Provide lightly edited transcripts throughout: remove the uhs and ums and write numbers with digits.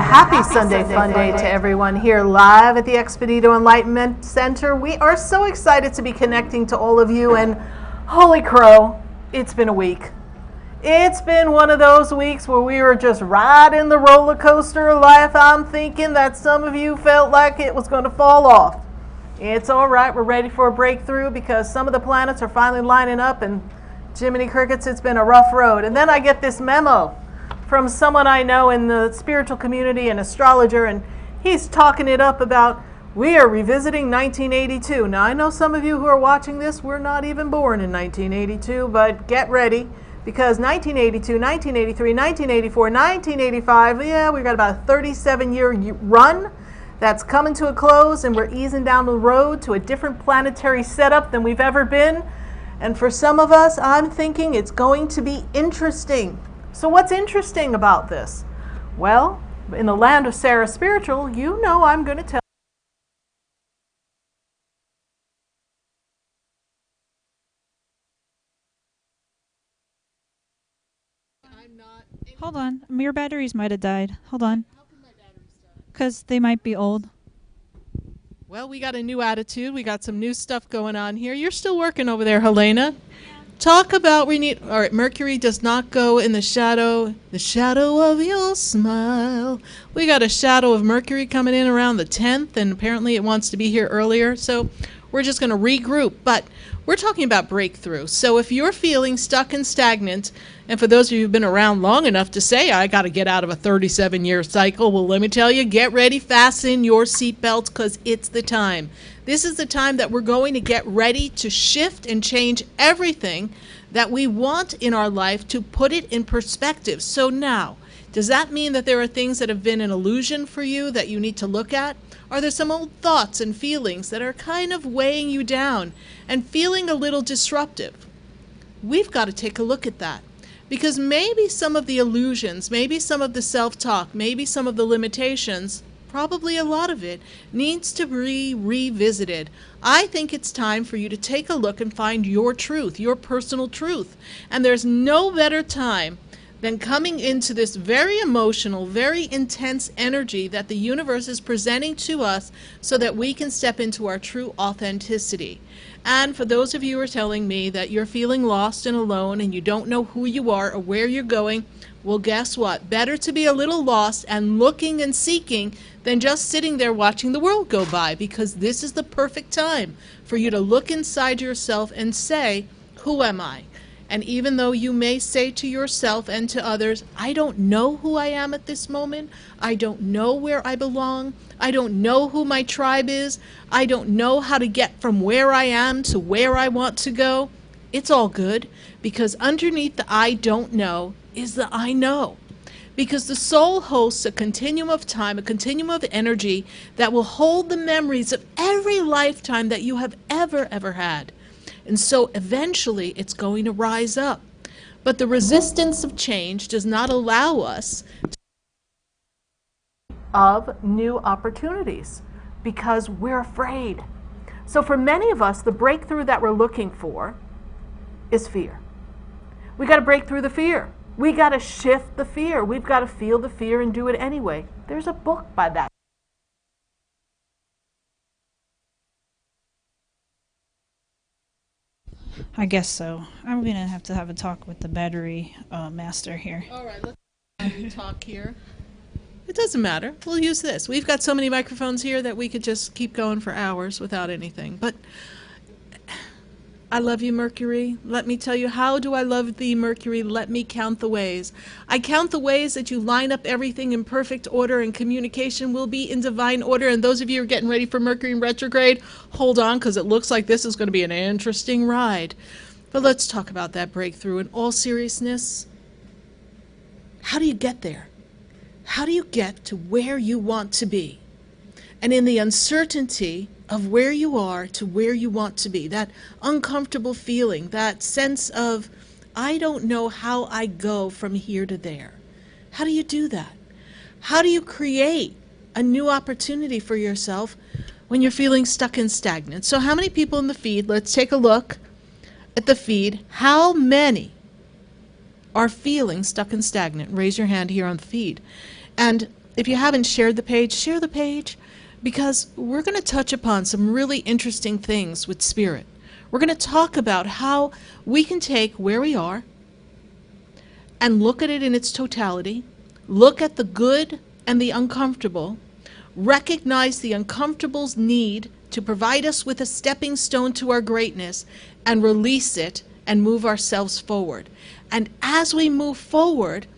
happy Sunday Funday to everyone here live at the Expedito Enlightenment Center. We are so excited to be connecting to all of you, and holy crow, it's been a week. It's been one of those weeks where we were just riding the roller coaster of life. I'm thinking that some of you felt like it was going to fall off. It's all right. We're ready for a breakthrough because some of the planets are finally lining up, and Jiminy Crickets, it's been a rough road. And then I get this memo from someone I know in the spiritual community, an astrologer, and he's talking it up about we are revisiting 1982. Now, I know some of you who are watching this were not even born in 1982, but get ready because 1982, 1983, 1984, 1985, yeah, we've got about a 37-year run that's coming to a close, and we're easing down the road to a different planetary setup than we've ever been. And for some of us, I'm thinking it's going to be interesting. So what's interesting about this? Well, in the land of SarahSpiritual, you know I'm going to tell. Hold on, your batteries might have died. Hold on. How come my batteries died? Because they might be old. Well, we got a new attitude. We got some new stuff going on here. You're still working over there, Helena. Talk about all right, Mercury does not go in the shadow of your smile. We got a shadow of Mercury coming in around the 10th, and apparently it wants to be here earlier. So we're just going to regroup, but we're talking about breakthrough. So if you're feeling stuck and stagnant, and for those of you who've been around long enough to say, I got to get out of a 37-year cycle, well, let me tell you, get ready, fasten your seatbelts, because it's the time. This is the time that we're going to get ready to shift and change everything that we want in our life to put it in perspective. So now, does that mean that there are things that have been an illusion for you that you need to look at? Are there some old thoughts and feelings that are kind of weighing you down and feeling a little disruptive? We've got to take a look at that. Because maybe some of the illusions, maybe some of the self-talk, maybe some of the limitations, probably a lot of it, needs to be revisited. I think it's time for you to take a look and find your truth, your personal truth. And there's no better time than coming into this very emotional, very intense energy that the universe is presenting to us so that we can step into our true authenticity. And for those of you who are telling me that you're feeling lost and alone and you don't know who you are or where you're going, well, guess what? Better to be a little lost and looking and seeking than just sitting there watching the world go by, because this is the perfect time for you to look inside yourself and say, who am I? And even though you may say to yourself and to others, I don't know who I am at this moment, I don't know where I belong, I don't know who my tribe is, I don't know how to get from where I am to where I want to go, it's all good, because underneath the I don't know is the I know. Because the soul hosts a continuum of time, a continuum of energy that will hold the memories of every lifetime that you have ever had. And so eventually it's going to rise up. But the resistance of change does not allow us of new opportunities because we're afraid. So for many of us, the breakthrough that we're looking for is fear. We got to break through the fear. We got to shift the fear. We've got to feel the fear and do it anyway. There's a book by that. I guess so. I'm going to have a talk with the battery master here. All right, let's talk here. It doesn't matter. We'll use this. We've got so many microphones here that we could just keep going for hours without anything. But I love you, Mercury. Let me tell you, how do I love thee, Mercury? Let me count the ways. I count the ways that you line up everything in perfect order, and communication will be in divine order. And those of you who are getting ready for Mercury in retrograde, hold on, because it looks like this is going to be an interesting ride. But let's talk about that breakthrough. In all seriousness, how do you get there? How do you get to where you want to be? And in the uncertainty of where you are to where you want to be, that uncomfortable feeling, that sense of, I don't know how I go from here to there. How do you do that? How do you create a new opportunity for yourself when you're feeling stuck and stagnant? So how many people in the feed, let's take a look at the feed, how many are feeling stuck and stagnant? Raise your hand here on the feed. And if you haven't shared the page, share the page, because we're going to touch upon some really interesting things with spirit. We're going to talk about how we can take where we are and look at it in its totality, look at the good and the uncomfortable, recognize the uncomfortable's need to provide us with a stepping stone to our greatness, and release it and move ourselves forward. And as we move forward,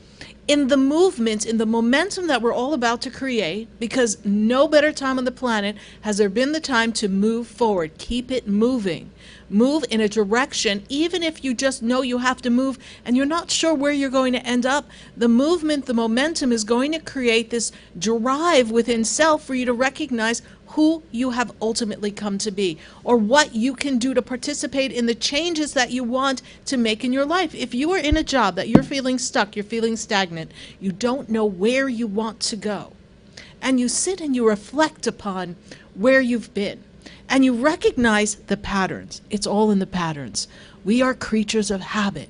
in the movement, in the momentum that we're all about to create, because no better time on the planet has there been the time to move forward. Keep it moving. Move in a direction, even if you just know you have to move and you're not sure where you're going to end up. The movement, the momentum is going to create this drive within self for you to recognize who you have ultimately come to be, or what you can do to participate in the changes that you want to make in your life. If you are in a job that you're feeling stuck, you're feeling stagnant, you don't know where you want to go, and you sit and you reflect upon where you've been, and you recognize the patterns. It's all in the patterns. We are creatures of habit.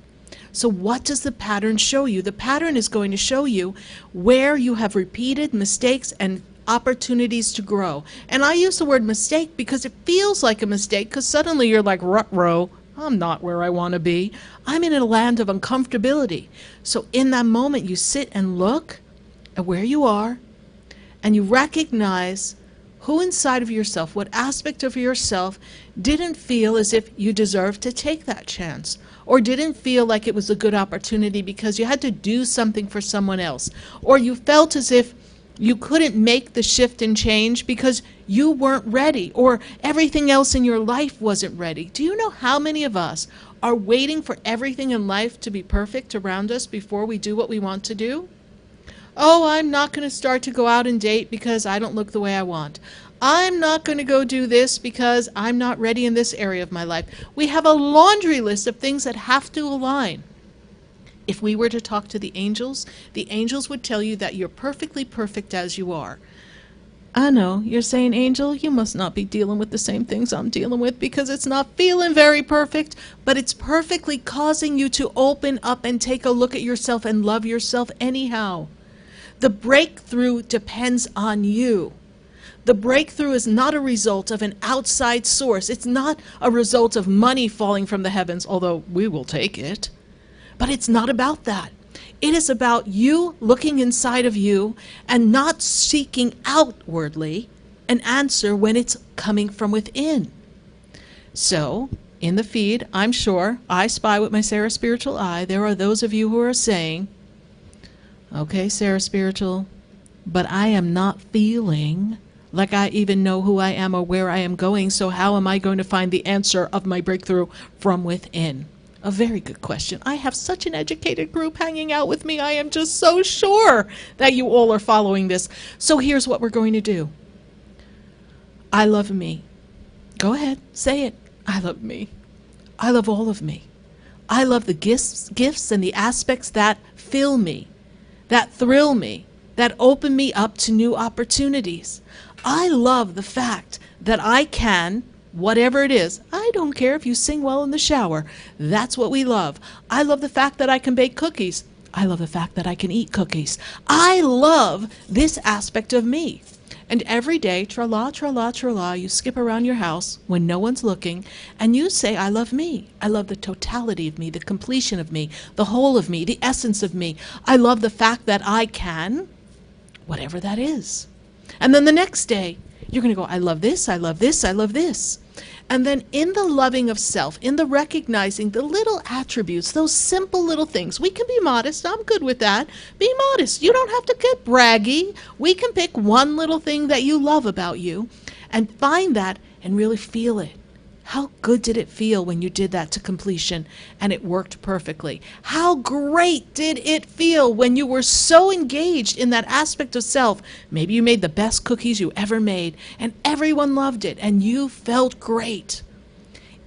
So what does the pattern show you? The pattern is going to show you where you have repeated mistakes and opportunities to grow. And I use the word mistake because it feels like a mistake, because suddenly you're like, ruh-roh, I'm not where I want to be. I'm in a land of uncomfortability. So in that moment, you sit and look at where you are, and you recognize who inside of yourself, what aspect of yourself didn't feel as if you deserved to take that chance, or didn't feel like it was a good opportunity because you had to do something for someone else, or you felt as if you couldn't make the shift and change because you weren't ready, or everything else in your life wasn't ready. Do you know how many of us are waiting for everything in life to be perfect around us before we do what we want to do? Oh, I'm not going to start to go out and date because I don't look the way I want. I'm not going to go do this because I'm not ready in this area of my life. We have a laundry list of things that have to align. If we were to talk to the angels would tell you that you're perfectly perfect as you are. I know, you're saying, Angel, you must not be dealing with the same things I'm dealing with because it's not feeling very perfect, but it's perfectly causing you to open up and take a look at yourself and love yourself anyhow. The breakthrough depends on you. The breakthrough is not a result of an outside source. It's not a result of money falling from the heavens, although we will take it. But it's not about that. It is about you looking inside of you and not seeking outwardly an answer when it's coming from within. So, in the feed, I'm sure, I spy with my Sarah Spiritual eye, there are those of you who are saying, okay, Sarah Spiritual, but I am not feeling like I even know who I am or where I am going, so how am I going to find the answer of my breakthrough from within? A very good question. I have such an educated group hanging out with me. I am just so sure that you all are following this. So here's what we're going to do. I love me. Go ahead, say it. I love me. I love all of me. I love the gifts and the aspects that fill me, that thrill me, that open me up to new opportunities. I love the fact that I can, whatever it is, I don't care if you sing well in the shower. That's what we love. I love the fact that I can bake cookies. I love the fact that I can eat cookies. I love this aspect of me. And every day, tra-la, tra-la, tra-la, you skip around your house when no one's looking, and you say, I love me. I love the totality of me, the completion of me, the whole of me, the essence of me. I love the fact that I can, whatever that is. And then the next day, you're going to go, I love this, I love this, I love this. And then in the loving of self, in the recognizing the little attributes, those simple little things, we can be modest. I'm good with that. Be modest. You don't have to get braggy. We can pick one little thing that you love about you and find that and really feel it. How good did it feel when you did that to completion and it worked perfectly? How great did it feel when you were so engaged in that aspect of self? Maybe you made the best cookies you ever made and everyone loved it and you felt great.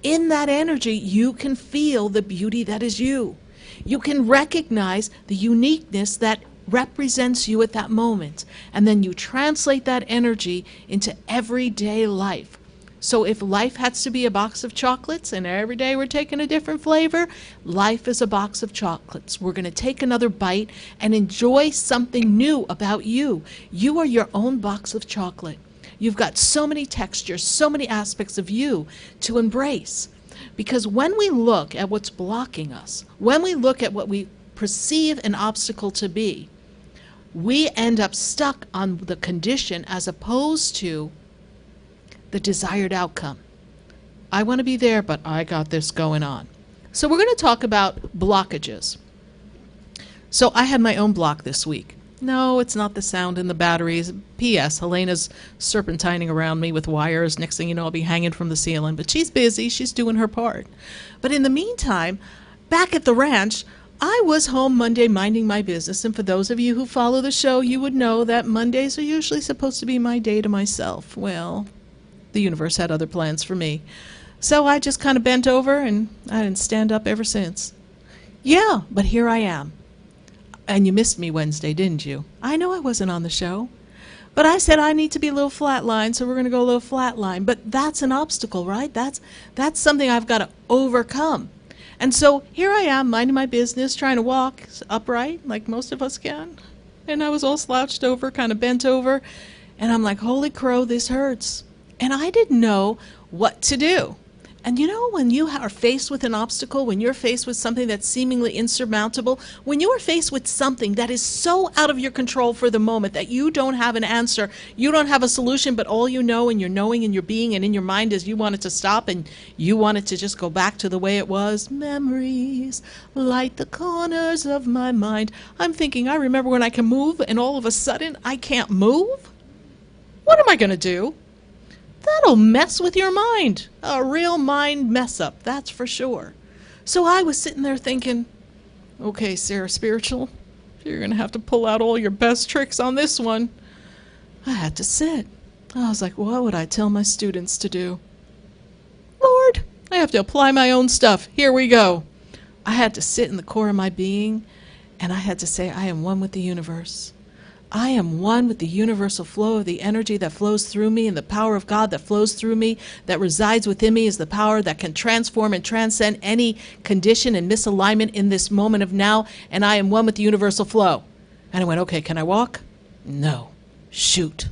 In that energy, you can feel the beauty that is you. You can recognize the uniqueness that represents you at that moment. And then you translate that energy into everyday life. So if life has to be a box of chocolates and every day we're taking a different flavor, life is a box of chocolates. We're going to take another bite and enjoy something new about you. You are your own box of chocolate. You've got so many textures, so many aspects of you to embrace. Because when we look at what's blocking us, when we look at what we perceive an obstacle to be, we end up stuck on the condition as opposed to the desired outcome. I want to be there, but I got this going on. So we're going to talk about blockages. So I had my own block this week. No, it's not the sound in the batteries. P.S. Helena's serpentining around me with wires. Next thing you know, I'll be hanging from the ceiling. But she's busy. She's doing her part. But in the meantime, back at the ranch, I was home Monday minding my business. And for those of you who follow the show, you would know that Mondays are usually supposed to be my day to myself. Well, the universe had other plans for me. So I just kind of bent over and I didn't stand up ever since. Yeah, but here I am. And you missed me Wednesday, didn't you? I know I wasn't on the show. But I said I need to be a little flatline, so we're going to go a little flatline. But that's an obstacle, right? That's something I've got to overcome. And so here I am, minding my business, trying to walk upright, like most of us can. And I was all slouched over, kind of bent over. And I'm like, holy crow, this hurts. And I didn't know what to do. And you know, when you are faced with an obstacle, when you're faced with something that's seemingly insurmountable, when you are faced with something that is so out of your control for the moment that you don't have an answer, you don't have a solution, but all you know and you're knowing in your being and in your mind is you want it to stop and you want it to just go back to the way it was. Memories light the corners of my mind. I'm thinking, I remember when I can move and all of a sudden I can't move? What am I going to do? That'll mess with your mind. A real mind mess up, that's for sure. So I was sitting there thinking, okay, SarahSpiritual, you're going to have to pull out all your best tricks on this one. I had to sit. I was like, what would I tell my students to do? Lord, I have to apply my own stuff. Here we go. I had to sit in the core of my being, and I had to say, I am one with the universe. I am one with the universal flow of the energy that flows through me, and the power of God that flows through me, that resides within me, is the power that can transform and transcend any condition and misalignment in this moment of now, and I am one with the universal flow. And I went, okay, can I walk? No. Shoot.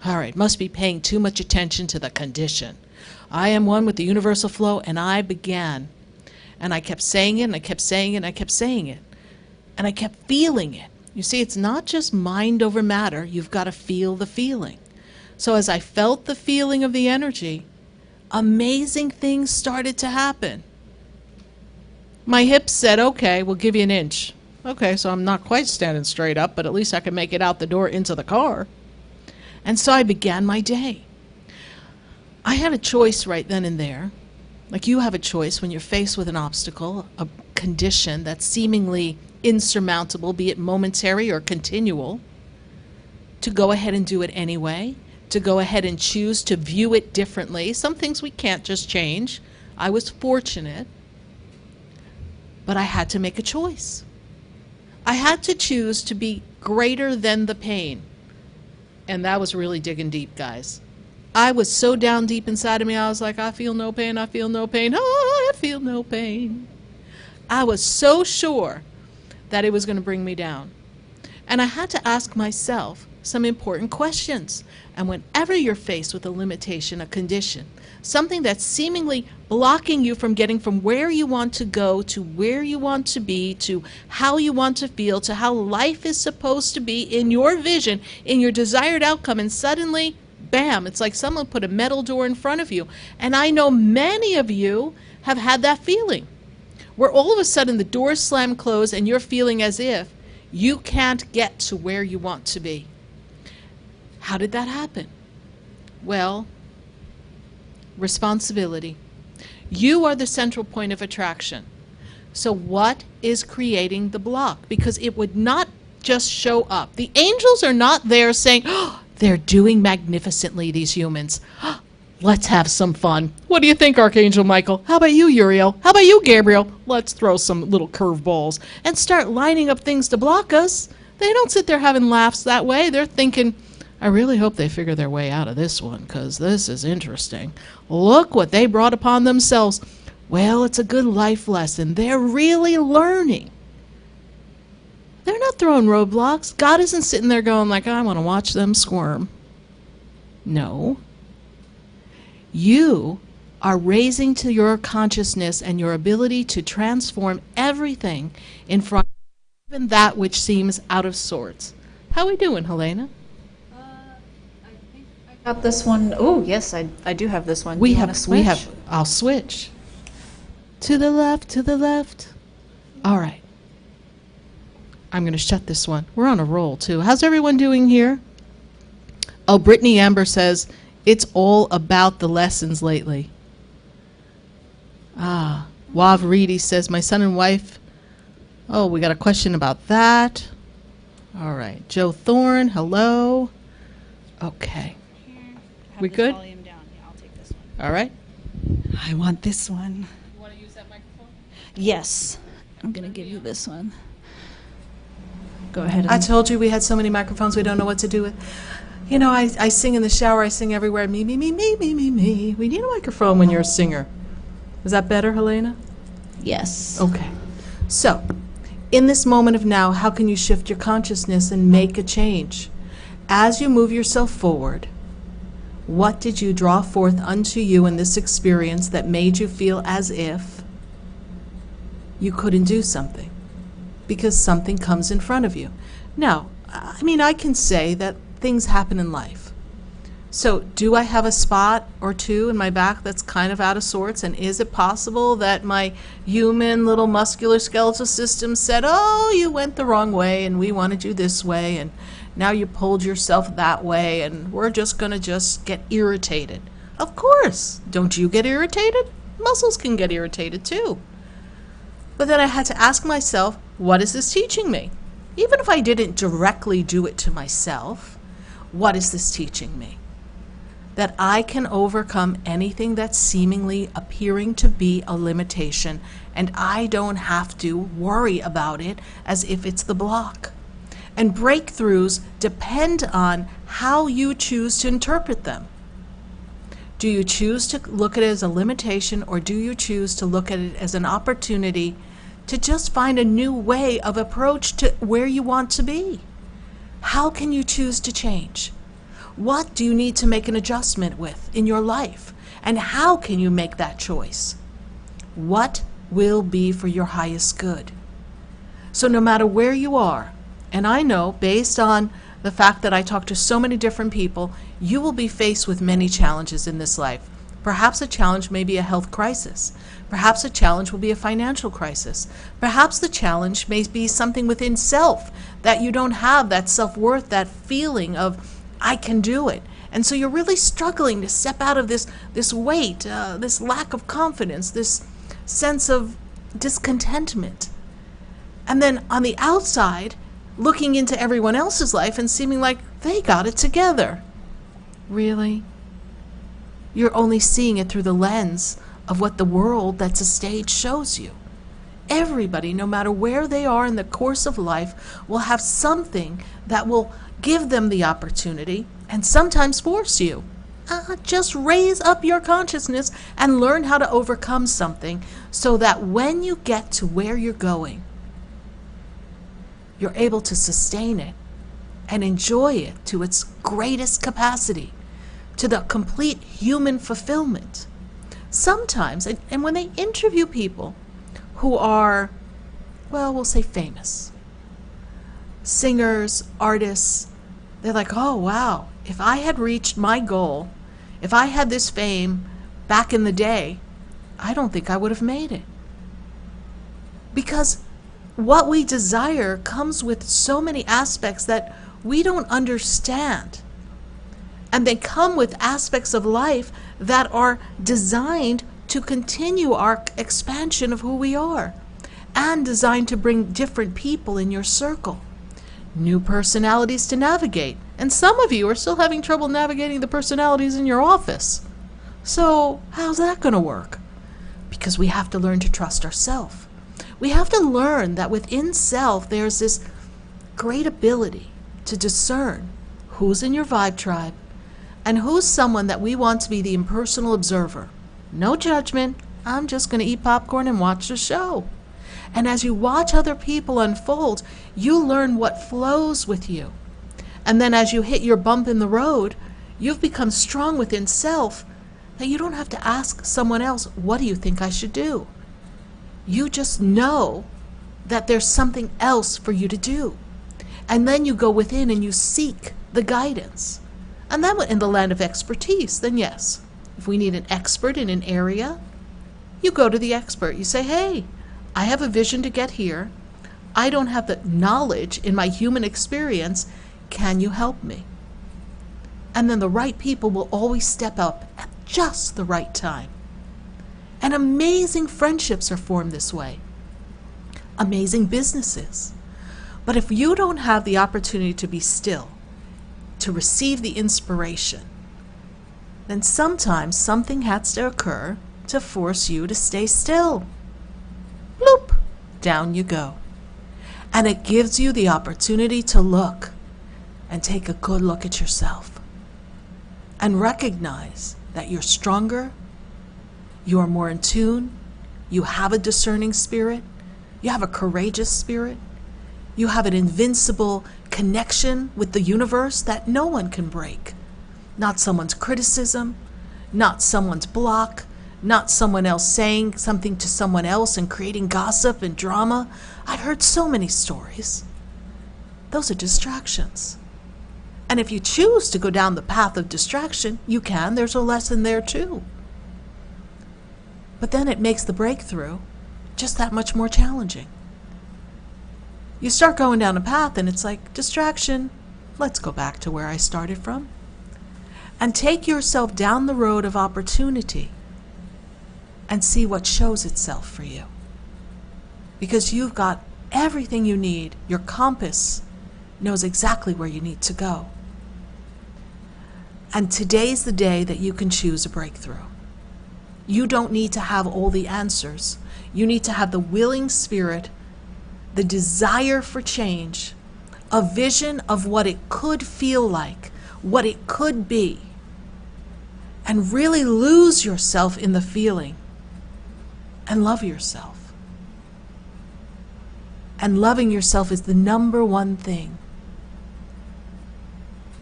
All right, must be paying too much attention to the condition. I am one with the universal flow, and I began. And I kept saying it, and I kept saying it, and I kept saying it. And I kept feeling it. You see, it's not just mind over matter. You've got to feel the feeling. So as I felt the feeling of the energy, amazing things started to happen. My hips said, okay, we'll give you an inch. Okay, so I'm not quite standing straight up, but at least I can make it out the door into the car. And so I began my day. I had a choice right then and there. Like you have a choice when you're faced with an obstacle, a condition that's seemingly insurmountable, be it momentary or continual, to go ahead and do it anyway, to go ahead and choose to view it differently. Some things we can't just change. I was fortunate, but I had to make a choice. I had to choose to be greater than the pain. And that was really digging deep, guys. I was so down deep inside of me, I was like, I feel no pain, I feel no pain, oh, I feel no pain. I was so sure that it was going to bring me down. And I had to ask myself some important questions. And whenever you're faced with a limitation, a condition, something that's seemingly blocking you from getting from where you want to go to where you want to be, to how you want to feel, to how life is supposed to be in your vision, in your desired outcome, and suddenly, bam, it's like someone put a metal door in front of you. And I know many of you have had that feeling, where all of a sudden the doors slam closed and you're feeling as if you can't get to where you want to be. How did that happen? Well, responsibility. You are the central point of attraction. So what is creating the block? Because it would not just show up. The angels are not there saying, oh, they're doing magnificently, these humans. Let's have some fun. What do you think, Archangel Michael? How about you, Uriel? How about you, Gabriel? Let's throw some little curveballs and start lining up things to block us. They don't sit there having laughs that way. They're thinking, I really hope they figure their way out of this one, because this is interesting. Look what they brought upon themselves. Well, it's a good life lesson. They're really learning. They're not throwing roadblocks. God isn't sitting there going like, I want to watch them squirm. No. You are raising to your consciousness and your ability to transform everything in front of you, even that which seems out of sorts. How we doing, Helena? Got this one. Oh, yes, I do have this one. Do you wanna switch? I'll switch. To the left, to the left. All right. I'm going to shut this one. We're on a roll, too. How's everyone doing here? Oh, Brittany Amber says, it's all about the lessons lately. Wav Reedy says, my son and wife. Oh, we got a question about that. All right. Joe Thorne, hello. Okay. We good? Volume down. Yeah, I'll take this one. All right. I want this one. You want to use that microphone? Yes. I'm going to give you this one. Go ahead. I told you we had so many microphones we don't know what to do with. You know, I sing in the shower, I sing everywhere. Me, me, me, me, me, me, me. We need a microphone when you're a singer. Is that better, Helena? Yes. Okay. So, in this moment of now, how can you shift your consciousness and make a change? As you move yourself forward, what did you draw forth unto you in this experience that made you feel as if you couldn't do something? Because something comes in front of you. Now, I mean, I can say that things happen in life. So, do I have a spot or two in my back that's kind of out of sorts? And is it possible that my human little muscular skeletal system said, oh, you went the wrong way and we wanted you this way and now you pulled yourself that way and we're just going to just get irritated? Of course. Don't you get irritated? Muscles can get irritated too. But then I had to ask myself, what is this teaching me? Even if I didn't directly do it to myself, what is this teaching me? That I can overcome anything that's seemingly appearing to be a limitation, and I don't have to worry about it as if it's the block. And breakthroughs depend on how you choose to interpret them. Do you choose to look at it as a limitation, or do you choose to look at it as an opportunity to just find a new way of approach to where you want to be? How can you choose to change? What do you need to make an adjustment with in your life? And how can you make that choice? What will be for your highest good? So no matter where you are, and I know based on the fact that I talk to so many different people, you will be faced with many challenges in this life. Perhaps a challenge may be a health crisis. Perhaps a challenge will be a financial crisis. Perhaps the challenge may be something within self, that you don't have that self-worth, that feeling of, I can do it. And so you're really struggling to step out of this weight, this lack of confidence, this sense of discontentment. And then on the outside, looking into everyone else's life and seeming like they got it together. Really? You're only seeing it through the lens of what the world that's a stage shows you. Everybody, no matter where they are in the course of life, will have something that will give them the opportunity and sometimes force you. Just raise up your consciousness and learn how to overcome something so that when you get to where you're going, you're able to sustain it and enjoy it to its greatest capacity, to the complete human fulfillment. Sometimes, and when they interview people who are, well, we'll say famous, singers, artists, they're like, oh, wow, if I had reached my goal, if I had this fame back in the day, I don't think I would have made it. Because what we desire comes with so many aspects that we don't understand. And they come with aspects of life that are designed to continue our expansion of who we are and designed to bring different people in your circle, new personalities to navigate. And some of you are still having trouble navigating the personalities in your office. So how's that going to work? Because we have to learn to trust ourselves. We have to learn that within self there's this great ability to discern who's in your vibe tribe, and who's someone that we want to be the impersonal observer. No judgment. I'm just going to eat popcorn and watch the show. And as you watch other people unfold, you learn what flows with you. And then as you hit your bump in the road, you've become strong within self that you don't have to ask someone else, what do you think I should do? You just know that there's something else for you to do. And then you go within and you seek the guidance. And then in the land of expertise, then yes, if we need an expert in an area, you go to the expert. You say, hey, I have a vision to get here. I don't have the knowledge in my human experience. Can you help me? And then the right people will always step up at just the right time. And amazing friendships are formed this way. Amazing businesses. But if you don't have the opportunity to be still, to receive the inspiration, then sometimes something has to occur to force you to stay still. Bloop, down you go. And it gives you the opportunity to look and take a good look at yourself and recognize that you're stronger, you are more in tune, you have a discerning spirit, you have a courageous spirit, you have an invincible connection with the universe that no one can break. Not someone's criticism, not someone's block, not someone else saying something to someone else and creating gossip and drama. I've heard so many stories. Those are distractions. And if you choose to go down the path of distraction, you can. There's a lesson there too. But then it makes the breakthrough just that much more challenging. You start going down a path and it's like, distraction, let's go back to where I started from. And take yourself down the road of opportunity and see what shows itself for you. Because you've got everything you need. Your compass knows exactly where you need to go. And today's the day that you can choose a breakthrough. You don't need to have all the answers. You need to have the willing spirit, the desire for change, a vision of what it could feel like, what it could be, and really lose yourself in the feeling and love yourself. And loving yourself is the number one thing.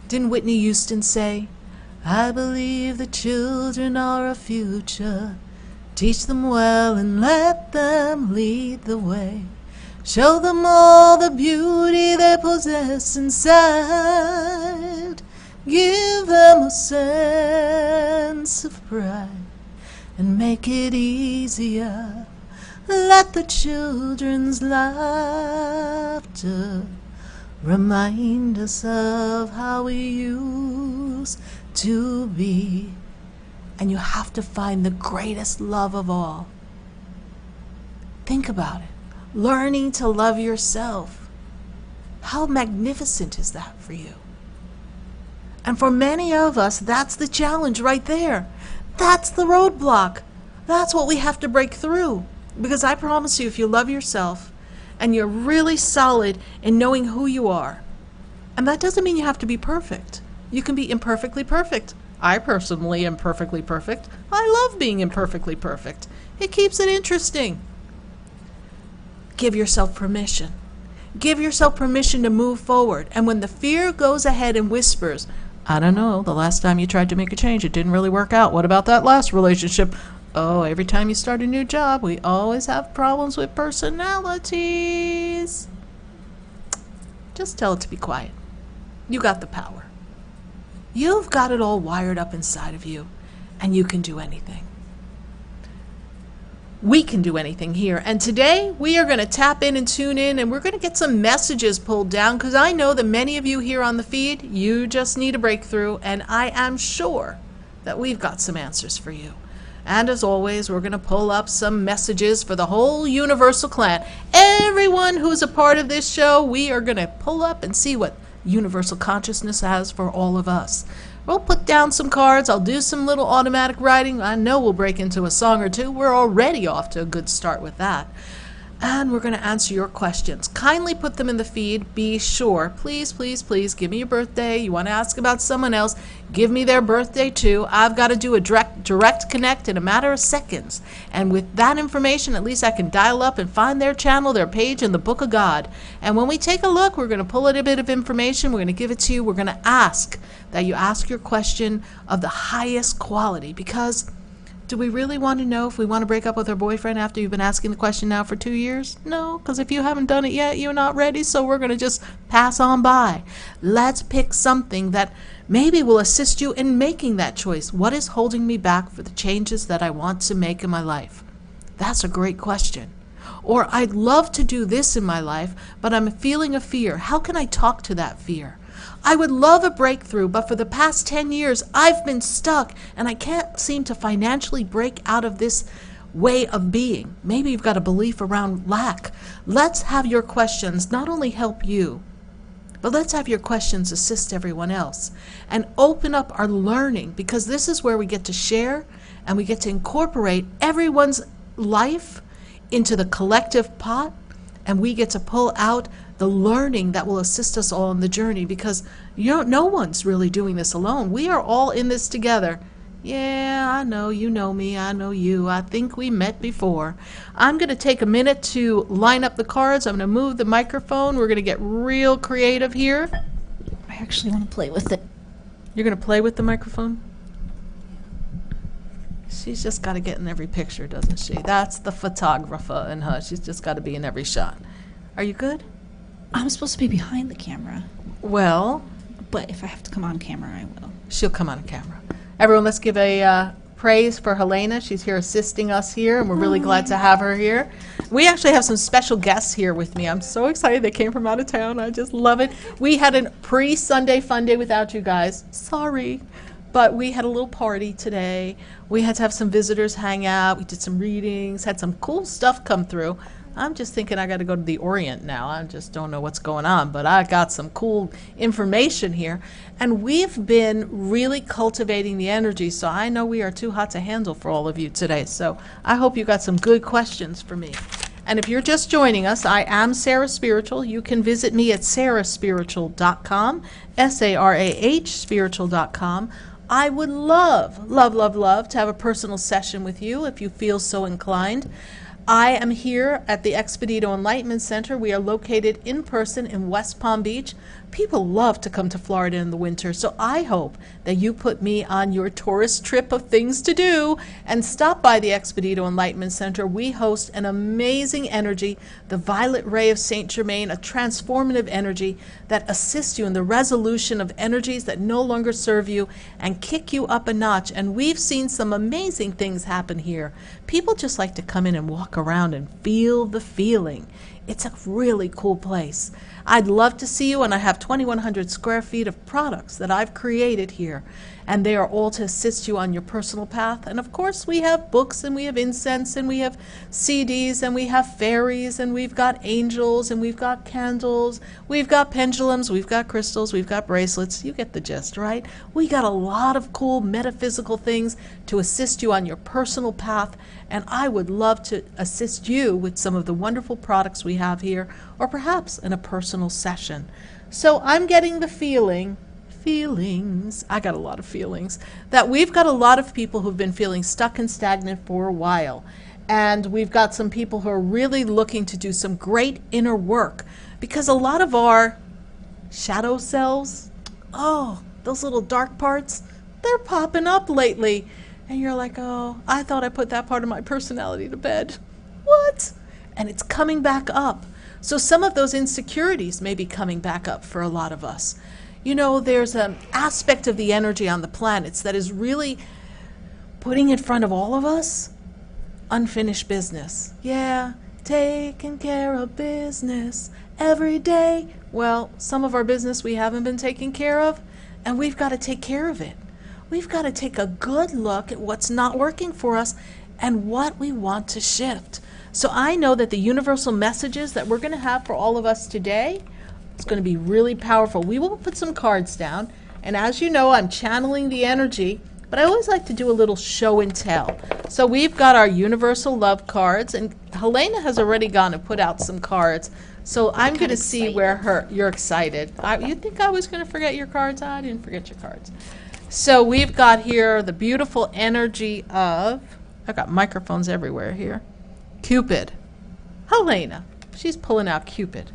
Didn't Whitney Houston say, I believe the children are our future. Teach them well and let them lead the way. Show them all the beauty they possess inside. Give them a sense of pride and make it easier. Let the children's laughter remind us of how we used to be. And you have to find the greatest love of all. Think about it. Learning to love yourself. How magnificent is that for you? And for many of us, that's the challenge right there. That's the roadblock. That's what we have to break through. Because I promise you, if you love yourself and you're really solid in knowing who you are, and that doesn't mean you have to be perfect. You can be imperfectly perfect. I personally am perfectly perfect. I love being imperfectly perfect. It keeps it interesting. Give yourself permission. Give yourself permission to move forward. And when the fear goes ahead and whispers, I don't know, the last time you tried to make a change, it didn't really work out. What about that last relationship? Oh, every time you start a new job, we always have problems with personalities. Just tell it to be quiet. You got the power. You've got it all wired up inside of you, and you can do anything. We can do anything here. And today we are going to tap in and tune in, and we're going to get some messages pulled down, because I know that many of you here on the feed, you just need a breakthrough, and I am sure that we've got some answers for you. And as always, we're going to pull up some messages for the whole universal clan. Everyone who's a part of this show, we are going to pull up and see what universal consciousness has for all of us. We'll put down some cards. I'll do some little automatic writing. I know we'll break into a song or two. We're already off to a good start with that. And we're going to answer your questions. Kindly put them in the feed. Be sure, please, please, please, give me your birthday. You want to ask about someone else, give me their birthday too. I've got to do a direct connect in a matter of seconds. And with that information, at least I can dial up and find their channel, their page in the Book of God. And when we take a look, we're going to pull a bit of information. We're going to give it to you. We're going to ask that you ask your question of the highest quality, because do we really want to know if we want to break up with our boyfriend after you've been asking the question now for 2 years? No, because if you haven't done it yet, you're not ready, so we're going to just pass on by. Let's pick something that maybe will assist you in making that choice. What is holding me back for the changes that I want to make in my life? That's a great question. Or I'd love to do this in my life, but I'm feeling a fear. How can I talk to that fear? I would love a breakthrough, but for the past 10 years, I've been stuck, and I can't seem to financially break out of this way of being. Maybe you've got a belief around lack. Let's have your questions not only help you, but let's have your questions assist everyone else and open up our learning, because this is where we get to share and we get to incorporate everyone's life into the collective pot, and we get to pull out the learning that will assist us all on the journey, because no one's really doing this alone. We are all in this together. Yeah, I know, you know me, I know you. I think we met before. I'm going to take a minute to line up the cards. I'm going to move the microphone. We're going to get real creative here. I actually want to play with it. You're going to play with the microphone? She's just got to get in every picture, doesn't she? That's the photographer in her. She's just got to be in every shot. Are you good? I'm supposed to be behind the camera, Well, but if I have to come on camera, I will. she'll come on camera. Everyone, let's give a praise for Helena. She's here assisting us here, and we're really glad to have her here. We actually have some special guests here with me. I'm so excited. They came from out of town. I just love it. We had a pre-Sunday fun day without you guys. Sorry. But we had a little party today. We had to have some visitors hang out. We did some readings, had some cool stuff come through. I'm just thinking I got to go to the Orient now. I just don't know what's going on, but I got some cool information here. And we've been really cultivating the energy, so I know we are too hot to handle for all of you today. So I hope you got some good questions for me. And if you're just joining us, I am Sarah Spiritual. You can visit me at SarahSpiritual.com, SARAH Spiritual.com. I would love, love, love, love to have a personal session with you if you feel so inclined. I am here at the Expedito Enlightenment Center. We are located in person in West Palm Beach. People love to come to Florida in the winter, so I hope that you put me on your tourist trip of things to do and stop by the Expedito Enlightenment Center. We host an amazing energy, the Violet Ray of Saint Germain, a transformative energy that assists you in the resolution of energies that no longer serve you and kick you up a notch. And we've seen some amazing things happen here. People just like to come in and walk around and feel the feeling. It's a really cool place. I'd love to see you, and I have 2,100 square feet of products that I've created here, and they are all to assist you on your personal path. And of course, we have books, and we have incense, and we have CDs, and we have fairies, and we've got angels, and we've got candles, we've got pendulums, we've got crystals, we've got bracelets. You get the gist, right? We got a lot of cool metaphysical things to assist you on your personal path, and I would love to assist you with some of the wonderful products we have here, or perhaps in a personal session. So I'm getting the feelings, I got a lot of feelings, that we've got a lot of people who've been feeling stuck and stagnant for a while. And we've got some people who are really looking to do some great inner work, because a lot of our shadow selves, oh, those little dark parts, they're popping up lately. And you're like, oh, I thought I put that part of my personality to bed. What? And it's coming back up. So some of those insecurities may be coming back up for a lot of us. You know, there's an aspect of the energy on the planets that is really putting in front of all of us unfinished business. Yeah, taking care of business every day. Well, some of our business we haven't been taking care of, and we've got to take care of it. We've got to take a good look at what's not working for us and what we want to shift. So I know that the universal messages that we're going to have for all of us today, it's going to be really powerful. We will put some cards down, and as you know, I'm channeling the energy, but I always like to do a little show and tell. So we've got our universal love cards, and Helena has already gone and put out some cards. So I'm going to see where you're excited. You think I was going to forget your cards? I didn't forget your cards. So we've got here the beautiful energy of, I've got microphones everywhere here, Cupid. Helena, she's pulling out Cupid.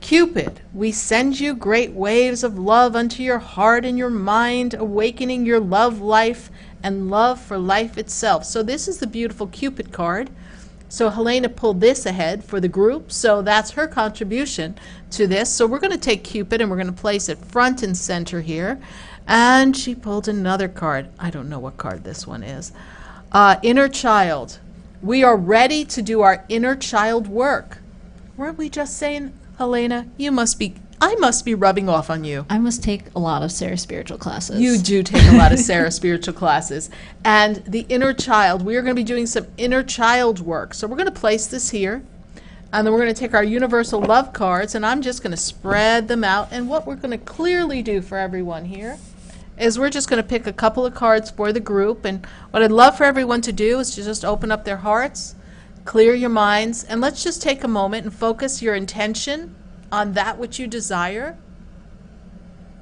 Cupid, we send you great waves of love unto your heart and your mind, awakening your love life and love for life itself. So this is the beautiful Cupid card. So Helena pulled this ahead for the group, so that's her contribution to this. So we're going to take Cupid and we're going to place it front and center here. And she pulled another card. I don't know what card this one is. Inner Child. We are ready to do our inner child work. Weren't we just saying, Helena, I must be rubbing off on you. I must take a lot of SarahSpiritual classes. You do take a lot of SarahSpiritual classes. And the inner child, we are going to be doing some inner child work. So we're going to place this here. And then we're going to take our universal love cards, and I'm just going to spread them out. And what we're going to clearly do for everyone here is we're just going to pick a couple of cards for the group. And what I'd love for everyone to do is to just open up their hearts, clear your minds, and let's just take a moment and focus your intention on that which you desire,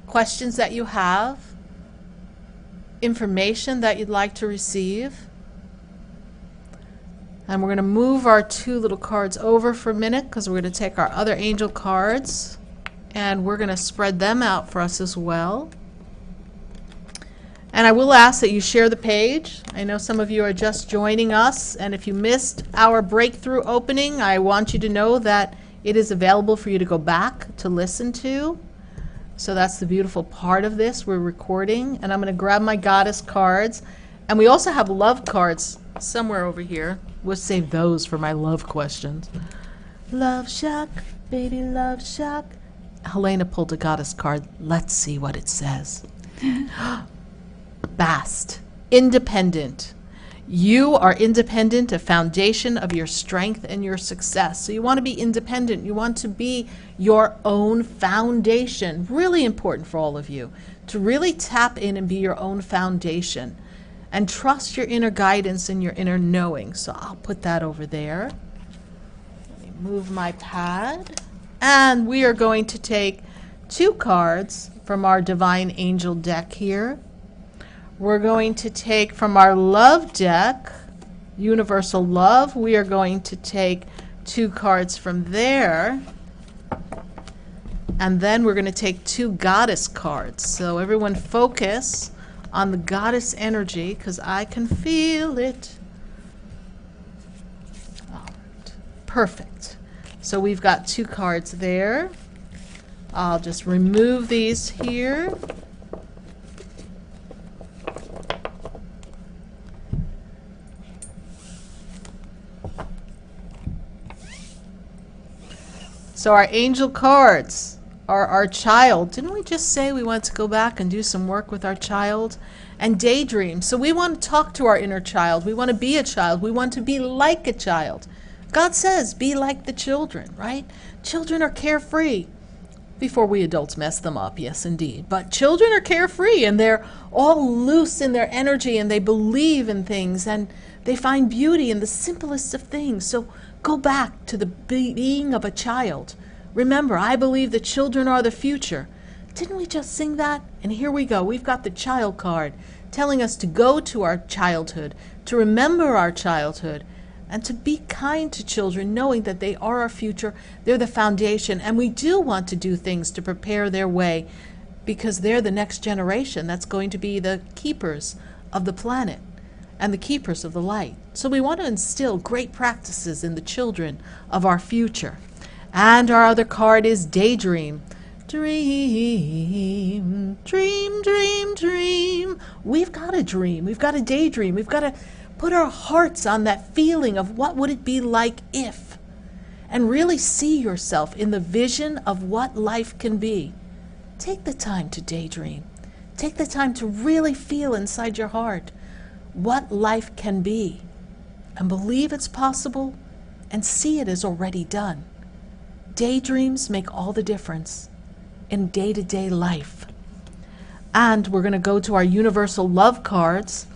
questions that you have, information that you'd like to receive. And we're going to move our two little cards over for a minute because we're going to take our other angel cards and we're going to spread them out for us as well. And I will ask that you share the page. I know some of you are just joining us, and if you missed our breakthrough opening, I want you to know that it is available for you to go back to listen to. So that's the beautiful part of this. We're recording, and I'm going to grab my goddess cards. And we also have love cards somewhere over here. We'll save those for my love questions. Love Shack, baby love shack. Helena pulled a goddess card. Let's see what it says. Bast, independent. You are independent, a foundation of your strength and your success. So you want to be independent. You want to be your own foundation. Really important for all of you to really tap in and be your own foundation and trust your inner guidance and your inner knowing. So I'll put that over there. Let me move my pad. And we are going to take two cards from our Divine Angel deck here. We're going to take from our love deck, Universal Love, we are going to take two cards from there. And then we're going to take two goddess cards. So everyone focus on the goddess energy because I can feel it. All right. Perfect. So we've got two cards there. I'll just remove these here. So our angel cards are our child. Didn't we just say we want to go back and do some work with our child? And daydream. So we want to talk to our inner child. We want to be a child. We want to be like a child. God says, be like the children, right? Children are carefree. Before we adults mess them up, yes indeed. But children are carefree and they're all loose in their energy and they believe in things and they find beauty in the simplest of things. So go back to the being of a child. Remember, I believe the children are the future. Didn't we just sing that? And here we go. We've got the child card telling us to go to our childhood, to remember our childhood, and to be kind to children, knowing that they are our future, they're the foundation, and we do want to do things to prepare their way because they're the next generation that's going to be the keepers of the planet and the keepers of the light. So we want to instill great practices in the children of our future. And our other card is daydream. Dream, dream, dream, dream. We've got a dream. We've got a daydream. We've got to put our hearts on that feeling of what would it be like if, and really see yourself in the vision of what life can be. Take the time to daydream. Take the time to really feel inside your heart what life can be and believe it's possible and see it as already done. Daydreams make all the difference in day-to-day life. And we're going to go to our universal love cards.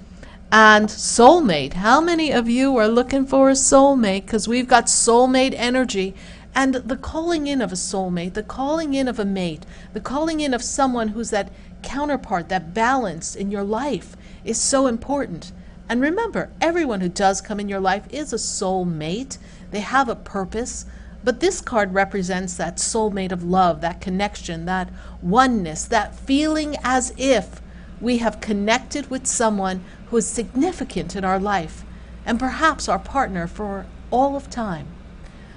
And soulmate. How many of you are looking for a soulmate? Because we've got soulmate energy. And the calling in of a soulmate, the calling in of a mate, the calling in of someone who's that counterpart, that balance in your life is so important. And remember, everyone who does come in your life is a soulmate. They have a purpose. But this card represents that soulmate of love, that connection, that oneness, that feeling as if we have connected with someone who is significant in our life and perhaps our partner for all of time.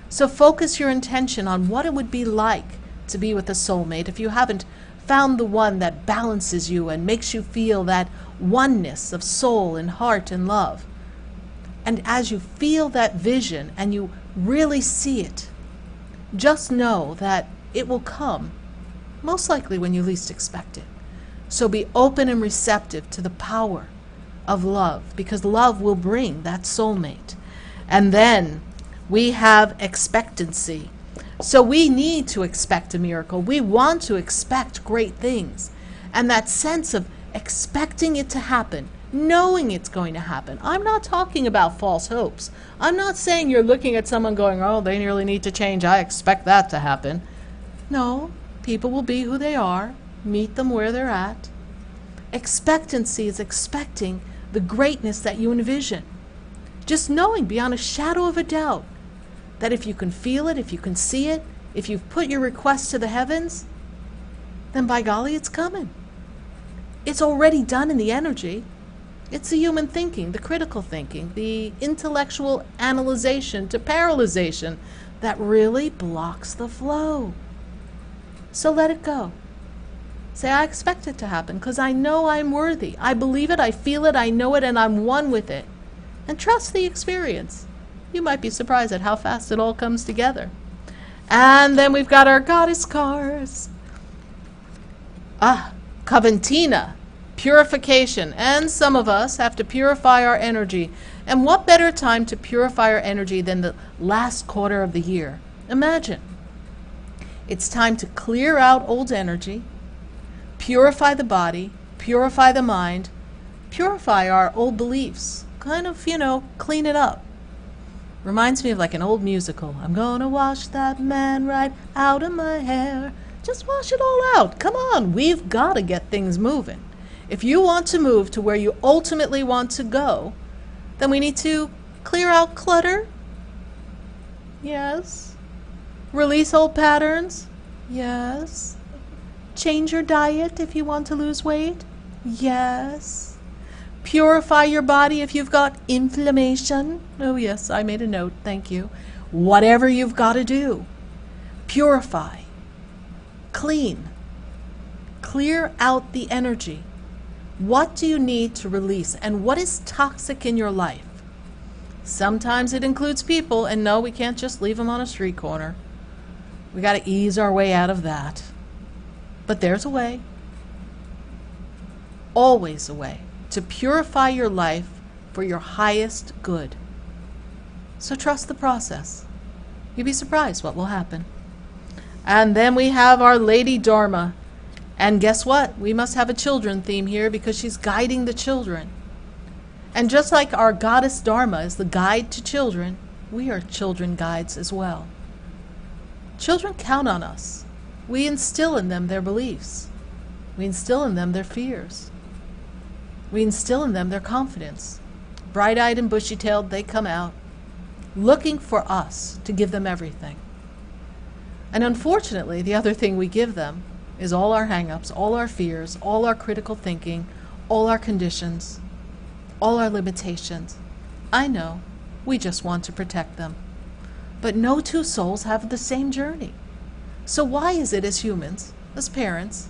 So focus your intention on what it would be like to be with a soulmate if you haven't found the one that balances you and makes you feel that oneness of soul and heart and love. And as you feel that vision and you really see it, just know that it will come, most likely when you least expect it. So be open and receptive to the power of love, because love will bring that soulmate. And then we have expectancy. So we need to expect a miracle. We want to expect great things. And that sense of expecting it to happen, knowing it's going to happen. I'm not talking about false hopes. I'm not saying you're looking at someone going, oh, they really need to change. I expect that to happen. No, people will be who they are. Meet them where they're at. Expectancy is expecting the greatness that you envision. Just knowing beyond a shadow of a doubt that if you can feel it, if you can see it, if you've put your request to the heavens, then by golly, it's coming. It's already done in the energy. It's the human thinking, the critical thinking, the intellectual analyzation to paralyzation that really blocks the flow. So let it go. Say, I expect it to happen because I know I'm worthy. I believe it, I feel it, I know it, and I'm one with it. And trust the experience. You might be surprised at how fast it all comes together. And then we've got our goddess cards. Coventina, purification. And some of us have to purify our energy. And what better time to purify our energy than the last quarter of the year? Imagine. It's time to clear out old energy, purify the body, purify the mind, purify our old beliefs. Kind of, clean it up. Reminds me of like an old musical. I'm gonna wash that man right out of my hair. Just wash it all out. Come on, we've got to get things moving. If you want to move to where you ultimately want to go, then we need to clear out clutter. Yes. Release old patterns. Yes. Change your diet if you want to lose weight. Yes. Purify your body if you've got inflammation. Oh yes, I made a note, thank you. Whatever you've got to do. Purify. Clean. Clear out the energy. What do you need to release? And what is toxic in your life? Sometimes it includes people, and no, we can't just leave them on a street corner. We got to ease our way out of that. But there's a way. Always a way to purify your life for your highest good. So trust the process. You'll be surprised what will happen. And then we have our Lady Dharma. And guess what? We must have a children theme here because she's guiding the children. And just like our goddess Dharma is the guide to children, we are children guides as well. Children count on us. We instill in them their beliefs. We instill in them their fears. We instill in them their confidence. Bright-eyed and bushy-tailed, they come out, looking for us to give them everything. And unfortunately, the other thing we give them is all our hang-ups, all our fears, all our critical thinking, all our conditions, all our limitations. I know, we just want to protect them. But no two souls have the same journey. So why is it as humans, as parents,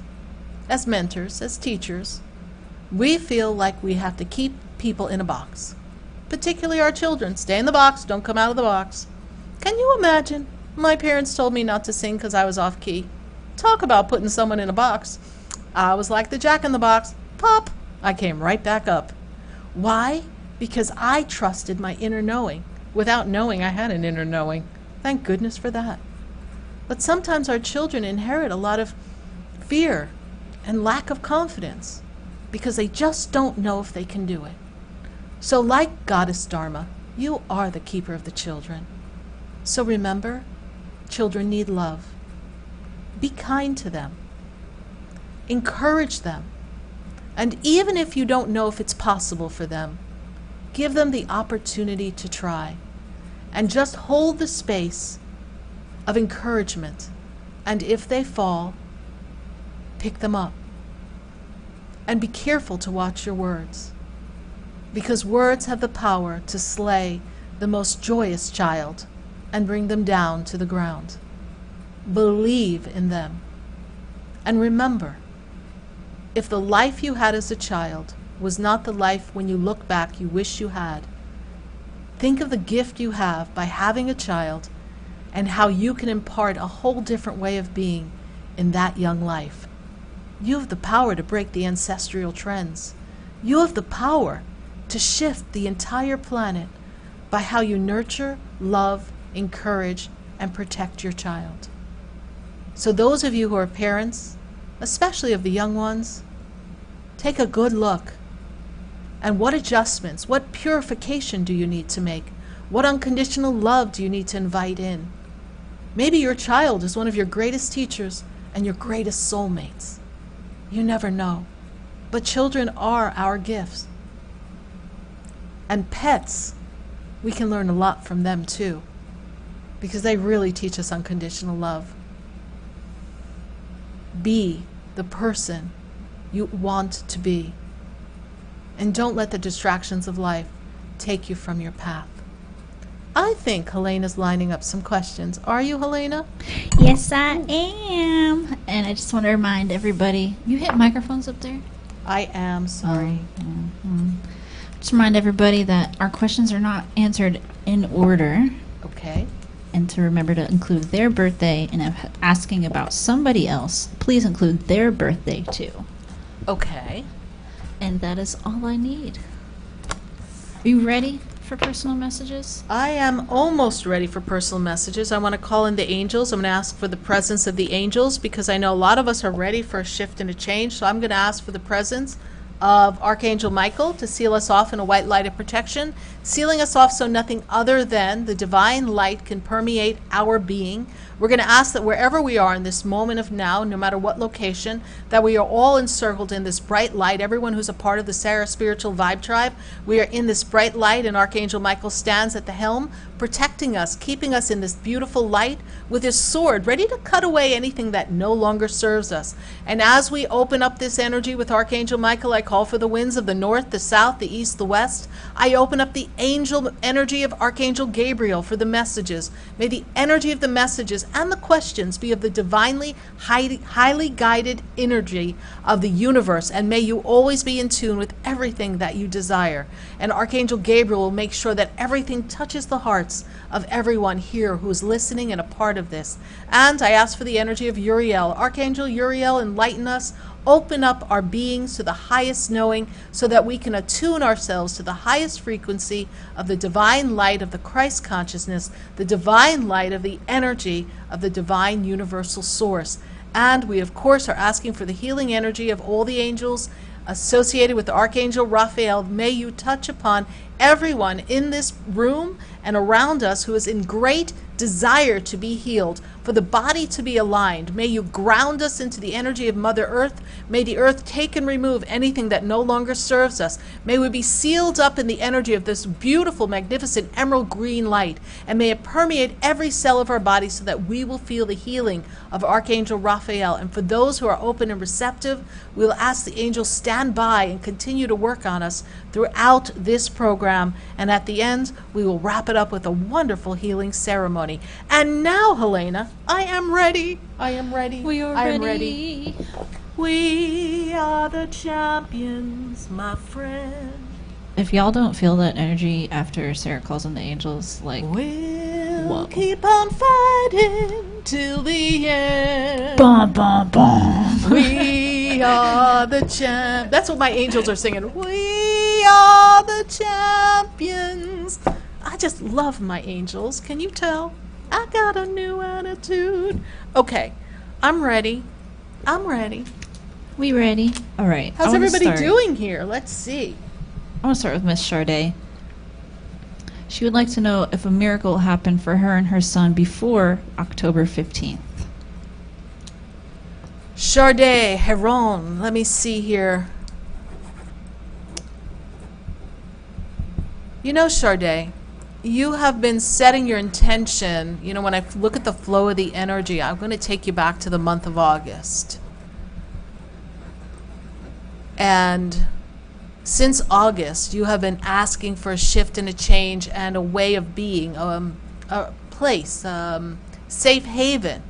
as mentors, as teachers, we feel like we have to keep people in a box? Particularly our children. Stay in the box, don't come out of the box. Can you imagine? My parents told me not to sing because I was off key. Talk about putting someone in a box. I was like the Jack in the Box. Pop! I came right back up. Why? Because I trusted my inner knowing without knowing I had an inner knowing. Thank goodness for that. But sometimes our children inherit a lot of fear and lack of confidence because they just don't know if they can do it. So like Goddess Dharma, you are the keeper of the children. So remember, children need love. Be kind to them. Encourage them. And even if you don't know if it's possible for them, give them the opportunity to try. And just hold the space of encouragement. And if they fall, pick them up. And be careful to watch your words, because words have the power to slay the most joyous child and bring them down to the ground. Believe in them. And remember, if the life you had as a child was not the life when you look back you wish you had, think of the gift you have by having a child and how you can impart a whole different way of being in that young life. You have the power to break the ancestral trends. You have the power to shift the entire planet by how you nurture, love, encourage, and protect your child. So those of you who are parents, especially of the young ones, take a good look. And what adjustments, what purification do you need to make? What unconditional love do you need to invite in? Maybe your child is one of your greatest teachers and your greatest soulmates. You never know. But children are our gifts. And pets, we can learn a lot from them too, because they really teach us unconditional love. Be the person you want to be. And don't let the distractions of life take you from your path. I think Helena's lining up some questions. Are you, Helena? Yes, I am. And I just want to remind everybody, you hit microphones up there? I am sorry. Just remind everybody that our questions are not answered in order. Okay. And to remember to include their birthday, and if asking about somebody else, please include their birthday too. Okay. And that is all I need. Are you ready for personal messages? I am almost ready for personal messages. I want to call in the angels. I'm going to ask for the presence of the angels because I know a lot of us are ready for a shift and a change. So I'm going to ask for the presence of Archangel Michael to seal us off in a white light of protection, sealing us off so nothing other than the divine light can permeate our being. We're going to ask that wherever we are in this moment of now, no matter what location, that we are all encircled in this bright light. Everyone who's a part of the SarahSpiritual Vibe Tribe, we are in this bright light, and Archangel Michael stands at the helm, protecting us, keeping us in this beautiful light with his sword, ready to cut away anything that no longer serves us. And as we open up this energy with Archangel Michael, I call for the winds of the north, the south, the east, the west. I open up the angel energy of Archangel Gabriel for the messages. May the energy of the messages and the questions be of the divinely highly guided energy of the universe, and may you always be in tune with everything that you desire. And Archangel Gabriel will make sure that everything touches the hearts of everyone here who is listening and a part of this. And I ask for the energy of Uriel. Archangel Uriel, enlighten us. Open up our beings to the highest knowing so that we can attune ourselves to the highest frequency of the divine light of the Christ consciousness, the divine light of the energy of the divine universal source. And we, of course, are asking for the healing energy of all the angels associated with Archangel Raphael. May you touch upon everyone in this room and around us who is in great desire to be healed, for the body to be aligned. May you ground us into the energy of Mother Earth. May the earth take and remove anything that no longer serves us. May we be sealed up in the energy of this beautiful, magnificent emerald green light, and may it permeate every cell of our body so that we will feel the healing of Archangel Raphael. And for those who are open and receptive, we'll ask the angels stand by and continue to work on us throughout this program. And at the end, we will wrap it up with a wonderful healing ceremony. And now, Helena, I am ready. I am ready. We are I am ready. We are the champions, my friend. If y'all don't feel that energy after Sarah calls on the angels, like, We'll whoa. keep on fighting till the end. Bum, bum, bum. We are the champ. That's what my angels are singing. We are the champions. I just love my angels. Can you tell? I got a new attitude. Okay, I'm ready. I'm ready. We ready? All right. I How's wanna everybody start. doing here? Let's see. I want to start with Miss Charday. She would like to know if a miracle happened for her and her son before October 15th. Charday, Heron, let me see here. You know, Charday, you have been setting your intention. You know, when I look at the flow of the energy, I'm going to take you back to the month of August. And since August, you have been asking for a shift and a change and a way of being, a place, safe haven.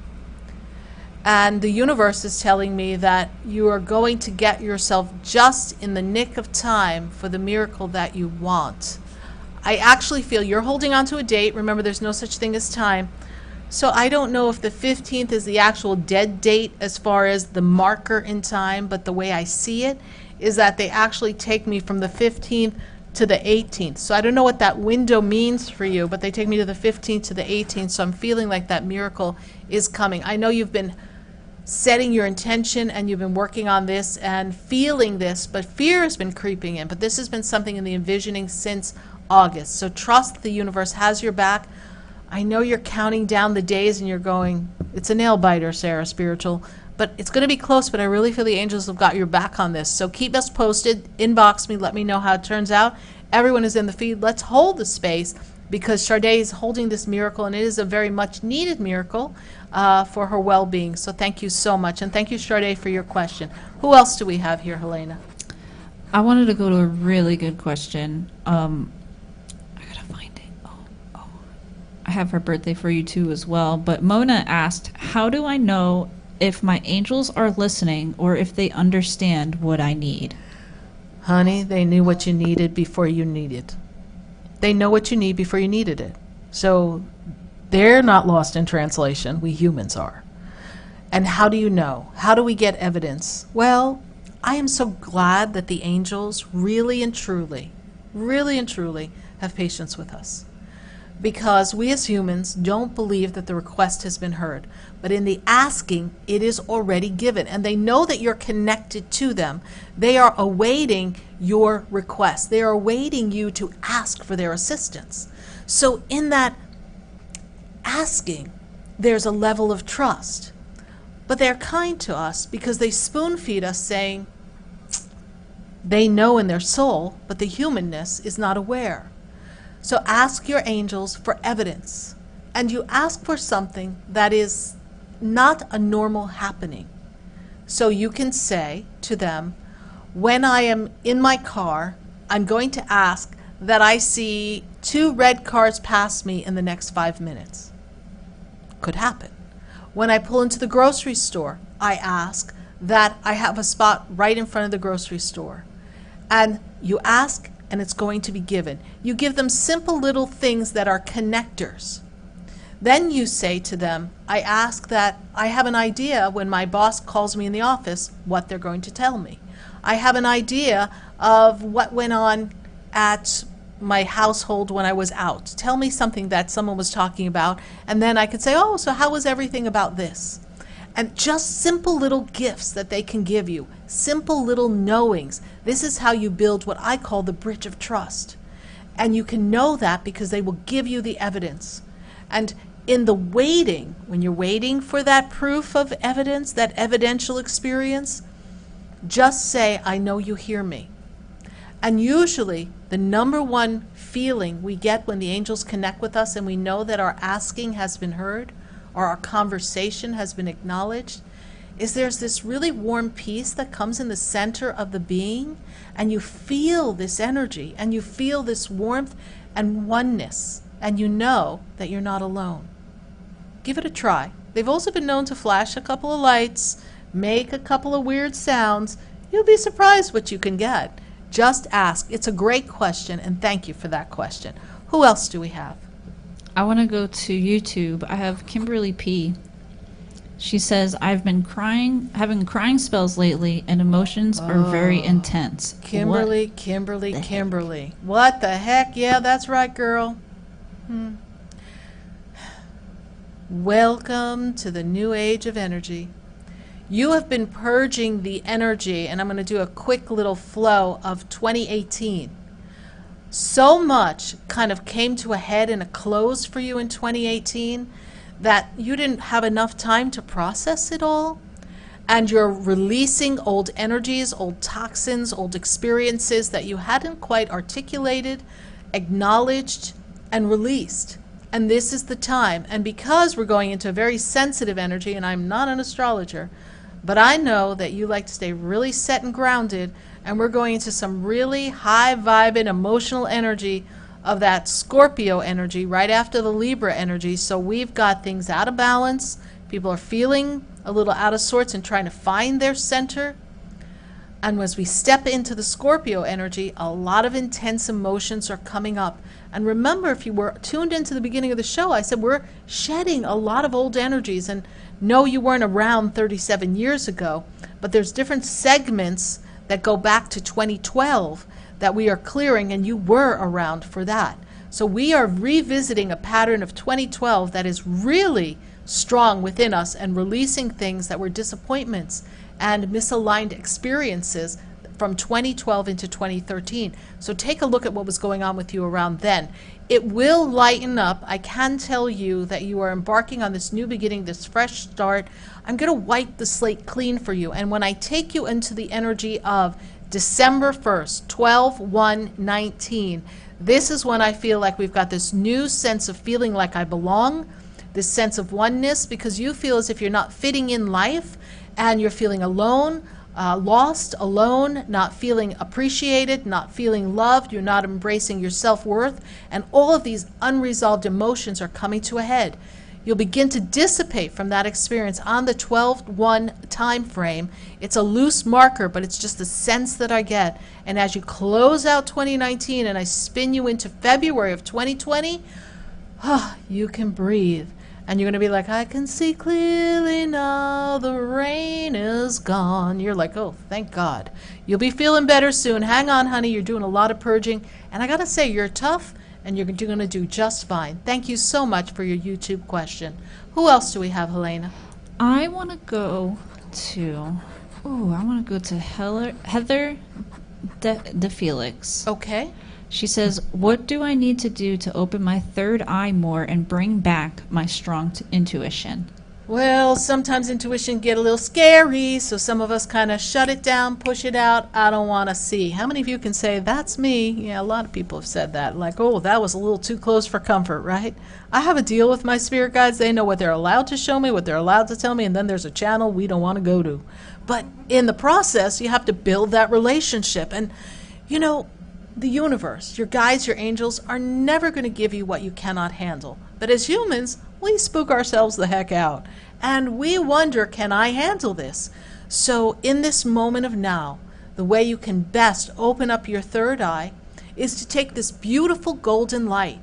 And the universe is telling me that you are going to get yourself just in the nick of time for the miracle that you want. I actually feel you're holding on to a date. Remember, there's no such thing as time. So I don't know if the 15th is the actual dead date as far as the marker in time, but the way I see it is that they actually take me from the 15th to the 18th. So I don't know what that window means for you, but they take me to the 15th to the 18th. So I'm feeling like that miracle is coming. I know you've been setting your intention and you've been working on this and feeling this, but fear has been creeping in. But this has been something in the envisioning since August. So trust the universe has your back. I know you're counting down the days and you're going, it's a nail biter, Sarah Spiritual, but it's going to be close, but I really feel the angels have got your back on this. So keep us posted, inbox me, let me know how it turns out. Everyone is in the feed. Let's hold the space because Charday is holding this miracle, and it is a very much needed miracle for her well-being. So thank you so much, and thank you, Charday, for your question. Who else do we have here, Helena? I wanted to go to a really good question. I have her birthday for you too as well, but Mona asked, how do I know if my angels are listening or if they understand what I need? Honey, they knew what you needed before you needed. They know what you need before you needed it. So they're not lost in translation. We humans are. And how do you know? How do we get evidence? Well, I am so glad that the angels really and truly have patience with us. Because we as humans don't believe that the request has been heard. But in the asking, it is already given. And they know that you're connected to them. They are awaiting your request. They are awaiting you to ask for their assistance. So in that asking, there's a level of trust. But they're kind to us because they spoon feed us saying they know in their soul, but the humanness is not aware. So ask your angels for evidence, and you ask for something that is not a normal happening. So you can say to them, when I am in my car, I'm going to ask that I see 2 red cars pass me in the next 5 minutes. Could happen. When I pull into the grocery store, I ask that I have a spot right in front of the grocery store. And you ask, and it's going to be given. You give them simple little things that are connectors. Then you say to them, I ask that I have an idea when my boss calls me in the office what they're going to tell me. I have an idea of what went on at my household when I was out. Tell me something that someone was talking about, and then I could say, oh, so how was everything about this? And just simple little gifts that they can give you, simple little knowings. This is how you build what I call the bridge of trust. And you can know that because they will give you the evidence. And in the waiting, when you're waiting for that proof of evidence, that evidential experience, just say, I know you hear me. And usually the number one feeling we get when the angels connect with us and we know that our asking has been heard, or our conversation has been acknowledged, is there's this really warm peace that comes in the center of the being, and you feel this energy, and you feel this warmth and oneness, and you know that you're not alone. Give it a try. They've also been known to flash a couple of lights, make a couple of weird sounds. You'll be surprised what you can get. Just ask. It's a great question, and thank you for that question. Who else do we have? I want to go to YouTube. I have Kimberly P. She says, I've been having crying spells lately, and emotions are very intense. Kimberly. What the heck? Yeah, that's right, girl. Welcome to the new age of energy. You have been purging the energy, and I'm going to do a quick little flow of 2018. so much kind of came to a head and a close for you in 2018 that you didn't have enough time to process it all. And you're releasing old energies, old toxins, old experiences that you hadn't quite articulated, acknowledged, and released. And this is the time. And because we're going into a very sensitive energy, and I'm not an astrologer, but I know that you like to stay really set and grounded, and we're going into some really high vibing emotional energy of that Scorpio energy right after the Libra energy. So we've got things out of balance. People are feeling a little out of sorts and trying to find their center. And as we step into the Scorpio energy, a lot of intense emotions are coming up. And remember, if you were tuned into the beginning of the show, I said we're shedding a lot of old energies. And no, you weren't around 37 years ago, but there's different segments that go back to 2012 that we are clearing, and you were around for that. So we are revisiting a pattern of 2012 that is really strong within us and releasing things that were disappointments and misaligned experiences from 2012 into 2013. So take a look at what was going on with you around then. It will lighten up. I can tell you that you are embarking on this new beginning, this fresh start. I'm going to wipe the slate clean for you. And when I take you into the energy of December 1st, 12/1/19, this is when I feel like we've got this new sense of feeling like I belong, this sense of oneness, because you feel as if you're not fitting in life and you're feeling alone, lost, alone, not feeling appreciated, not feeling loved, you're not embracing your self-worth, and all of these unresolved emotions are coming to a head. You'll begin to dissipate from that experience on the 12/1 time frame. It's a loose marker, but it's just the sense that I get. And as you close out 2019 and I spin you into February of 2020, you can breathe. And you're going to be like, I can see clearly now, the rain is gone. You're like, oh, thank God. You'll be feeling better soon. Hang on, honey. You're doing a lot of purging. And I got to say, you're tough, and you're going to do just fine. Thank you so much for your YouTube question. Who else do we have, Helena? I want to go to, Heather De Felix. Okay. She says, what do I need to do to open my third eye more and bring back my strong intuition? Well, sometimes intuition get a little scary, so some of us kind of shut it down, push it out. I don't want to see. How many of you can say, that's me? Yeah, a lot of people have said that. Like, oh, that was a little too close for comfort, right? I have a deal with my spirit guides. They know what they're allowed to show me, what they're allowed to tell me, and then there's a channel we don't want to go to. But in the process, you have to build that relationship. And, you know, the universe, your guides, your angels, are never going to give you what you cannot handle. But as humans, we spook ourselves the heck out. And we wonder, can I handle this? So in this moment of now, the way you can best open up your third eye is to take this beautiful golden light,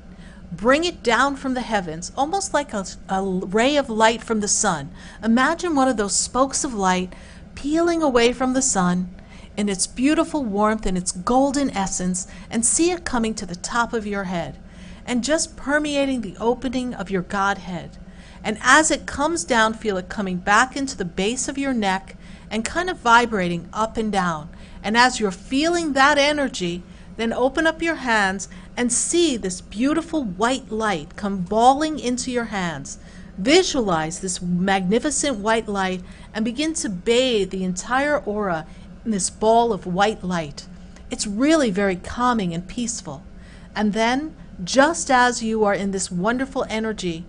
bring it down from the heavens, almost like a ray of light from the sun. Imagine one of those spokes of light peeling away from the sun in its beautiful warmth and its golden essence, and see it coming to the top of your head and just permeating the opening of your Godhead. And as it comes down, feel it coming back into the base of your neck and kind of vibrating up and down. And as you're feeling that energy, then open up your hands and see this beautiful white light come balling into your hands. Visualize this magnificent white light and begin to bathe the entire aura in this ball of white light. It's really very calming and peaceful. And then, just as you are in this wonderful energy,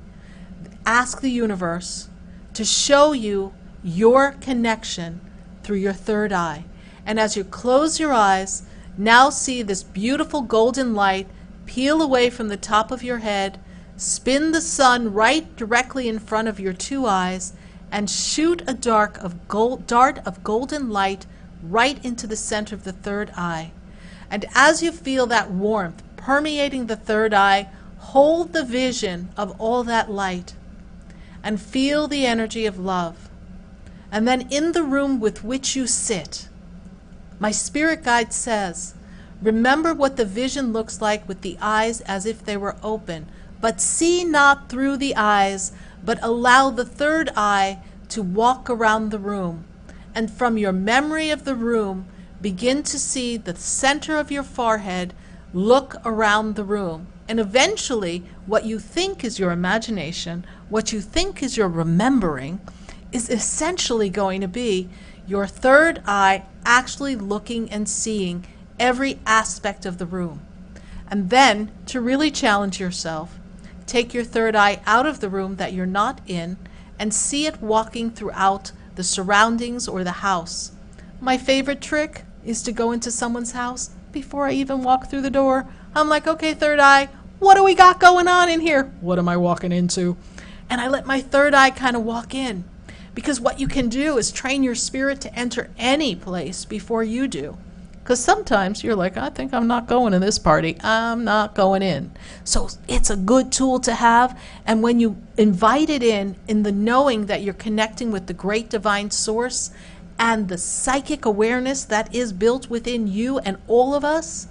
ask the universe to show you your connection through your third eye. And as you close your eyes, now see this beautiful golden light peel away from the top of your head, spin the sun right directly in front of your two eyes, and shoot a dart of golden light right into the center of the third eye. And as you feel that warmth permeating the third eye, hold the vision of all that light and feel the energy of love. And then in the room with which you sit, my spirit guide says, remember what the vision looks like with the eyes as if they were open, but see not through the eyes, but allow the third eye to walk around the room. And from your memory of the room, begin to see the center of your forehead Look around the room, and eventually what you think is your imagination, what you think is your remembering, is essentially going to be your third eye actually looking and seeing every aspect of the room. And then, to really challenge yourself, take your third eye out of the room that you're not in and see it walking throughout the surroundings or the house. My favorite trick is to go into someone's house before I even walk through the door. I'm like, okay, third eye, what do we got going on in here? What am I walking into? And I let my third eye kind of walk in. Because what you can do is train your spirit to enter any place before you do. Because sometimes you're like, I think I'm not going to this party. I'm not going in. So it's a good tool to have. And when you invite it in the knowing that you're connecting with the great divine source and the psychic awareness that is built within you and all of us,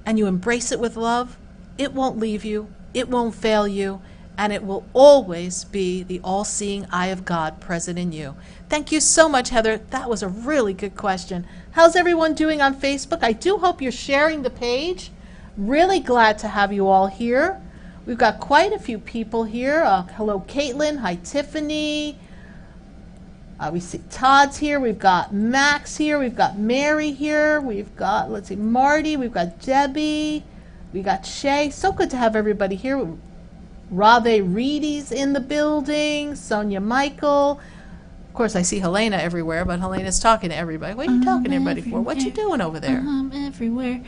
and you embrace it with love, it won't leave you, it won't fail you, and it will always be the all-seeing eye of God present in you. Thank you so much, Heather. That was a really good question. How's everyone doing on Facebook? I do hope you're sharing the page. Really glad to have you all here. We've got quite a few people here. Hello, Caitlin. Hi, Tiffany. We see Todd's here. We've got Max here. We've got Mary here. We've got, let's see, Marty. We've got Debbie. We got Shay. So good to have everybody here. Rave Reedy's in the building. Sonia Michael. Of course, I see Helena everywhere, but Helena's talking to everybody. What are you talking to everybody for? What you doing over there? I'm everywhere.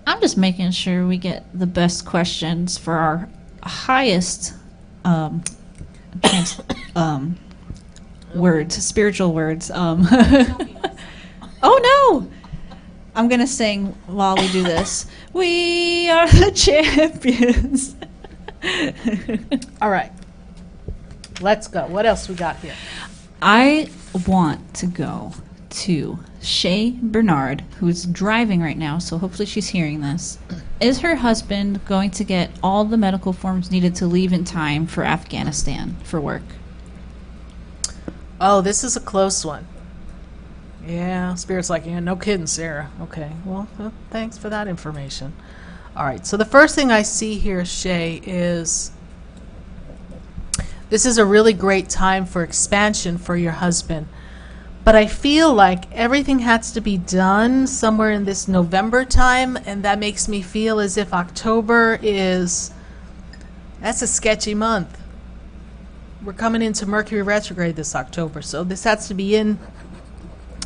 I'm just making sure we get the best questions for our highest words, spiritual words. Oh no! I'm gonna sing while we do this. We are the champions. All right. Let's go. What else we got here? I want to go to Shay Bernard, who's driving right now, so hopefully she's hearing this. Is her husband going to get all the medical forms needed to leave in time for Afghanistan for work? Oh, this is a close one. Yeah, Spirit's like, yeah, no kidding, Sarah. Okay, well, thanks for that information. All right, so the first thing I see here, Shay, is this is a really great time for expansion for your husband. But I feel like everything has to be done somewhere in this November time, and that makes me feel as if October that's a sketchy month. We're coming into Mercury retrograde this October, so this has to be in,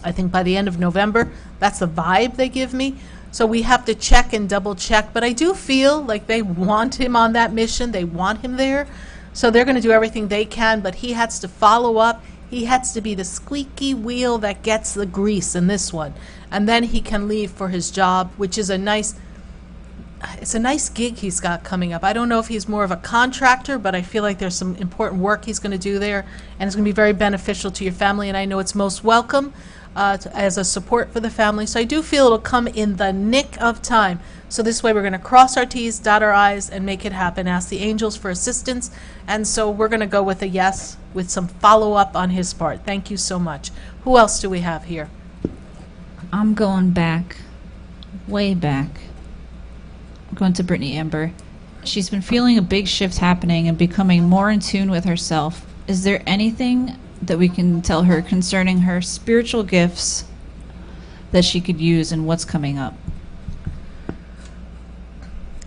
I think, by the end of November. That's the vibe they give me. So we have to check and double check, but I do feel like they want him on that mission. They want him there. So they're going to do everything they can, but he has to follow up. He has to be the squeaky wheel that gets the grease in this one. And then he can leave for his job, which is a nice gig he's got coming up. I don't know if he's more of a contractor, but I feel like there's some important work he's going to do there, and it's going to be very beneficial to your family, and I know it's most welcome as a support for the family. So I do feel it'll come in the nick of time. So this way we're going to cross our T's, dot our I's, and make it happen. Ask the angels for assistance. And so we're going to go with a yes with some follow-up on his part. Thank you so much. Who else do we have here? I'm going back, way back. I'm going to Brittany Amber. She's been feeling a big shift happening and becoming more in tune with herself. Is there anything that we can tell her concerning her spiritual gifts that she could use and what's coming up?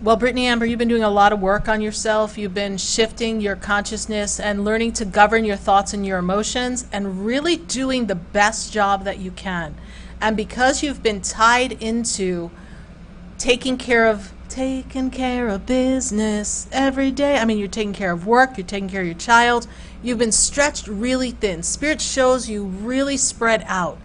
Well, Brittany Amber, you've been doing a lot of work on yourself. You've been shifting your consciousness and learning to govern your thoughts and your emotions and really doing the best job that you can. And because you've been tied into taking care of business every day. I mean, you're taking care of work, you're taking care of your child. You've been stretched really thin. Spirit shows you really spread out.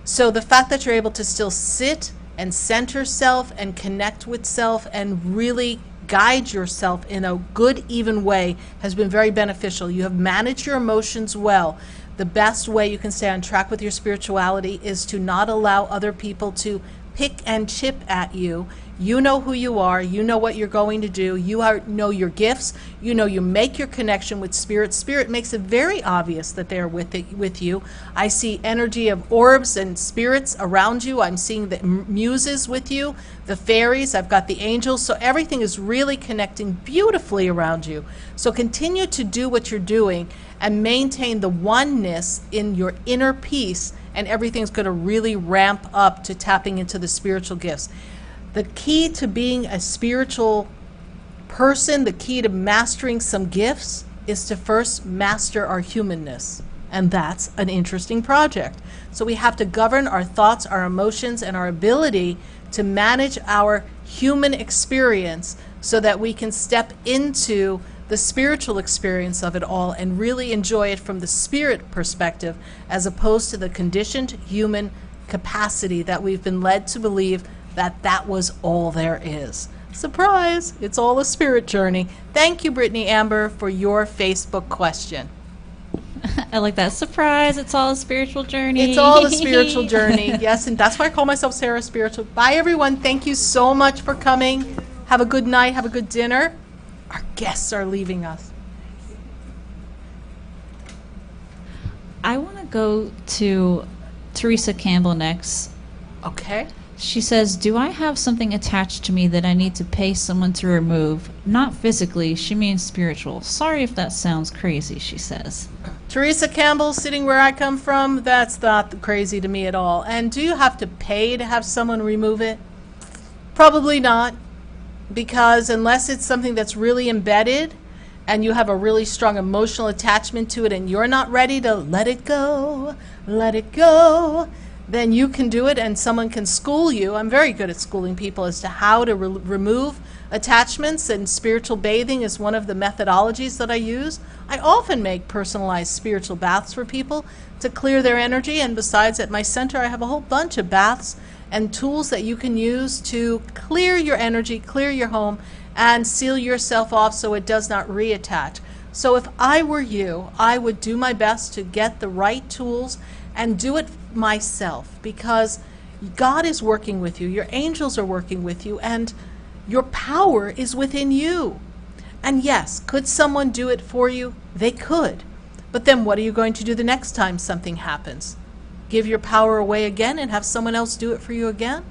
So the fact that you're able to still sit and center self and connect with self and really guide yourself in a good, even way has been very beneficial. You have managed your emotions well. The best way you can stay on track with your spirituality is to not allow other people to pick and chip at you. You know who you are. You know what you're going to do. Know your gifts. You know you make your connection with Spirit. Spirit makes it very obvious that they're with you. I see energy of orbs and spirits around you. I'm seeing the muses with you, the fairies. I've got the angels. So everything is really connecting beautifully around you. So continue to do what you're doing and maintain the oneness in your inner peace, and everything's going to really ramp up to tapping into the spiritual gifts. The key to being a spiritual person, the key to mastering some gifts, is to first master our humanness. And that's an interesting project. So we have to govern our thoughts, our emotions, and our ability to manage our human experience so that we can step into the spiritual experience of it all and really enjoy it from the spirit perspective, as opposed to the conditioned human capacity that we've been led to believe that was all there is. Surprise! It's all a spirit journey. Thank you, Brittany Amber, for your Facebook question. I like that. Surprise, it's all a spiritual journey. It's all a spiritual journey, yes, and that's why I call myself Sarah Spiritual. Bye, everyone. Thank you so much for coming. Have a good night. Have a good dinner. Our guests are leaving us. I want to go to Teresa Campbell next. Okay. She says, do I have something attached to me that I need to pay someone to remove? Not physically, she means spiritual. Sorry if that sounds crazy, she says. Teresa Campbell, sitting where I come from, that's not crazy to me at all. And do you have to pay to have someone remove it? Probably not, because unless it's something that's really embedded and you have a really strong emotional attachment to it and you're not ready to let it go, then you can do it and someone can school you. I'm very good at schooling people as to how to remove attachments, and spiritual bathing is one of the methodologies that I use. I often make personalized spiritual baths for people to clear their energy, and besides, at my center I have a whole bunch of baths and tools that you can use to clear your energy, clear your home, and seal yourself off so it does not reattach. So if I were you, I would do my best to get the right tools and do it myself, because God is working with you, your angels are working with you, and your power is within you. And yes, could someone do it for you? They could. But then what are you going to do the next time something happens? Give your power away again and have someone else do it for you again?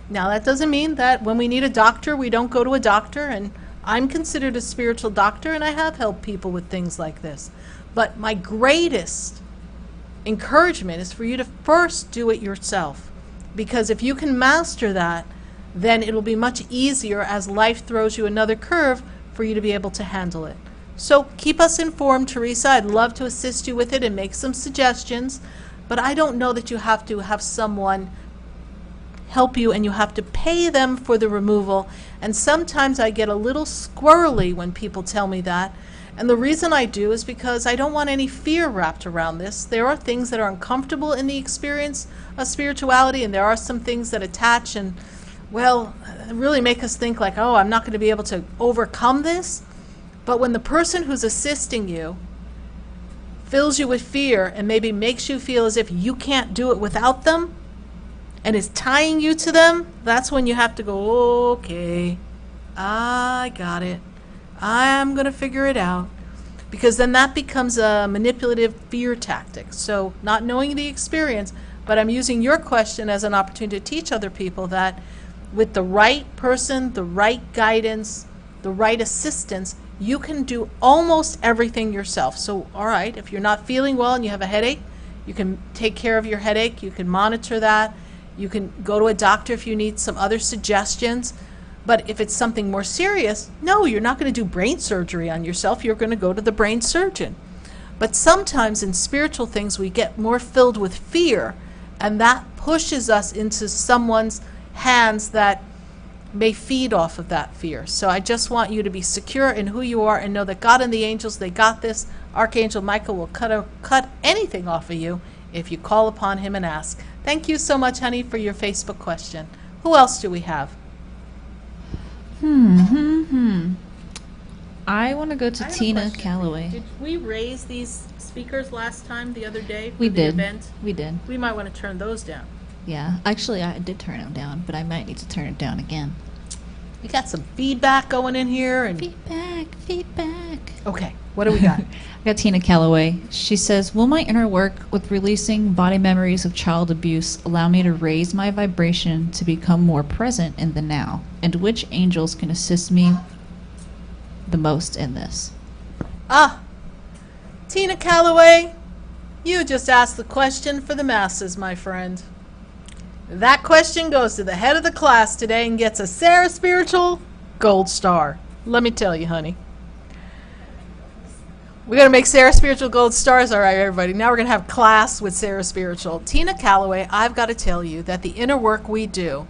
Now, that doesn't mean that when we need a doctor, we don't go to a doctor, and I'm considered a spiritual doctor, and I have helped people with things like this. But my greatest encouragement is for you to first do it yourself, because if you can master that, then it'll be much easier as life throws you another curve for you to be able to handle it. So keep us informed, Teresa. I'd love to assist you with it and make some suggestions, but I don't know that you have to have someone help you and you have to pay them for the removal. And sometimes I get a little squirrely when people tell me that. And the reason I do is because I don't want any fear wrapped around this. There are things that are uncomfortable in the experience of spirituality, and there are some things that attach and, well, really make us think like, oh, I'm not going to be able to overcome this. But when the person who's assisting you fills you with fear and maybe makes you feel as if you can't do it without them and is tying you to them, that's when you have to go, okay, I got it. I'm going to figure it out. Because then that becomes a manipulative fear tactic. So not knowing the experience, but I'm using your question as an opportunity to teach other people that with the right person, the right guidance, the right assistance, you can do almost everything yourself. So, all right, if you're not feeling well and you have a headache, you can take care of your headache. You can monitor that. You can go to a doctor if you need some other suggestions. But if it's something more serious, no, you're not going to do brain surgery on yourself. You're going to go to the brain surgeon. But sometimes in spiritual things, we get more filled with fear, and that pushes us into someone's hands that may feed off of that fear. So I just want you to be secure in who you are and know that God and the angels, they got this. Archangel Michael will cut anything off of you if you call upon him and ask. Thank you so much, honey, for your Facebook question. Who else do we have? I want to go to Tina Calloway. Did we raise these speakers last time, the other day? We for did. The event? We did. We might want to turn those down. Yeah, actually, I did turn him down, but I might need to turn it down again. We got some feedback going in here. And Feedback. okay, what do we got? I got Tina Calloway. She says, will my inner work with releasing body memories of child abuse allow me to raise my vibration to become more present in the now? And which angels can assist me the most in this? Tina Calloway, you just asked the question for the masses, my friend. That question goes to the head of the class today and gets a Sarah Spiritual gold star. Let me tell you, honey. We're going to make Sarah Spiritual gold stars. All right, everybody. Now we're going to have class with Sarah Spiritual. Tina Calloway, I've got to tell you that the inner work we do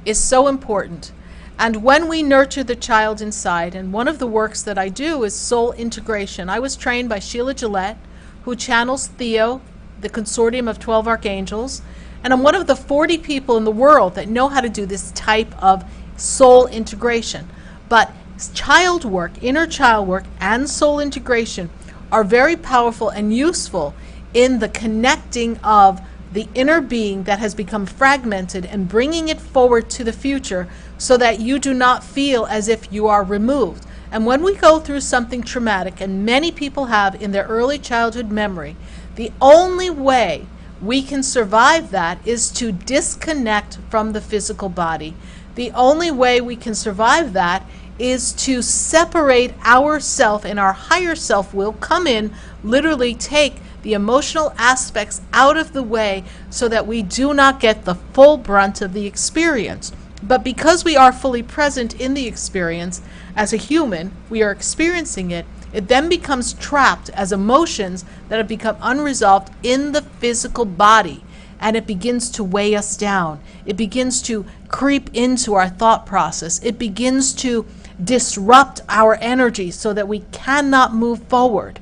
is so important. And when we nurture the child inside, and one of the works that I do is soul integration. I was trained by Sheila Gillette, who channels Theo, the consortium of 12 archangels, and I'm one of the 40 people in the world that know how to do this type of soul integration. But child work, inner child work, and soul integration are very powerful and useful in the connecting of the inner being that has become fragmented and bringing it forward to the future so that you do not feel as if you are removed. And when we go through something traumatic, and many people have in their early childhood memory, the only way we can survive that is to disconnect from the physical body. The only way we can survive that is to separate ourself, and our higher self will come in, literally take the emotional aspects out of the way so that we do not get the full brunt of the experience. But because we are fully present in the experience, as a human, we are experiencing it, it then becomes trapped as emotions that have become unresolved in the physical body, and it begins to weigh us down. It begins to creep into our thought process. It begins to disrupt our energy so that we cannot move forward.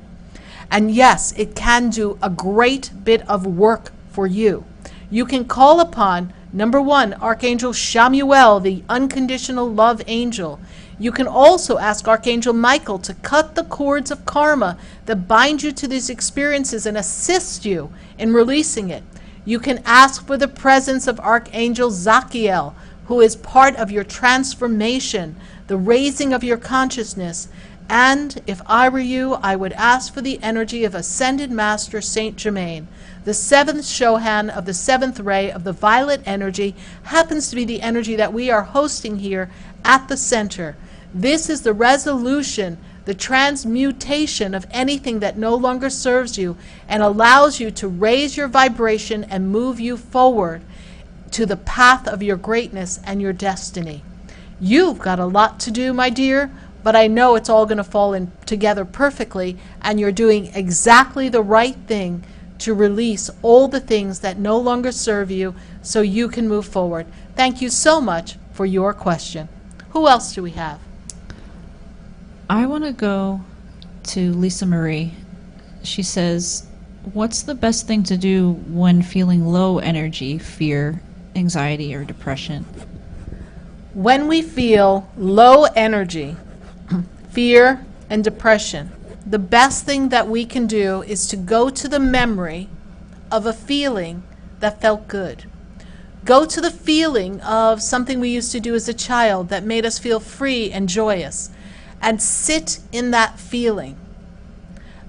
And yes, it can do a great bit of work for you. You can call upon, number one, Archangel Shamuel, the unconditional love angel. You can also ask Archangel Michael to cut the cords of karma that bind you to these experiences and assist you in releasing it. You can ask for the presence of Archangel Zachiel, who is part of your transformation, the raising of your consciousness. And if I were you, I would ask for the energy of Ascended Master Saint Germain. The seventh Shohan of the seventh ray of the violet energy happens to be the energy that we are hosting here at the center. This is the resolution, the transmutation of anything that no longer serves you and allows you to raise your vibration and move you forward to the path of your greatness and your destiny. You've got a lot to do, my dear, but I know it's all going to fall in together perfectly, and you're doing exactly the right thing to release all the things that no longer serve you so you can move forward. Thank you so much for your question. Who else do we have? I want to go to Lisa Marie. She says, what's the best thing to do when feeling low energy, fear, anxiety, or depression? When we feel low energy, fear, and depression, the best thing that we can do is to go to the memory of a feeling that felt good. Go to the feeling of something we used to do as a child that made us feel free and joyous, and sit in that feeling.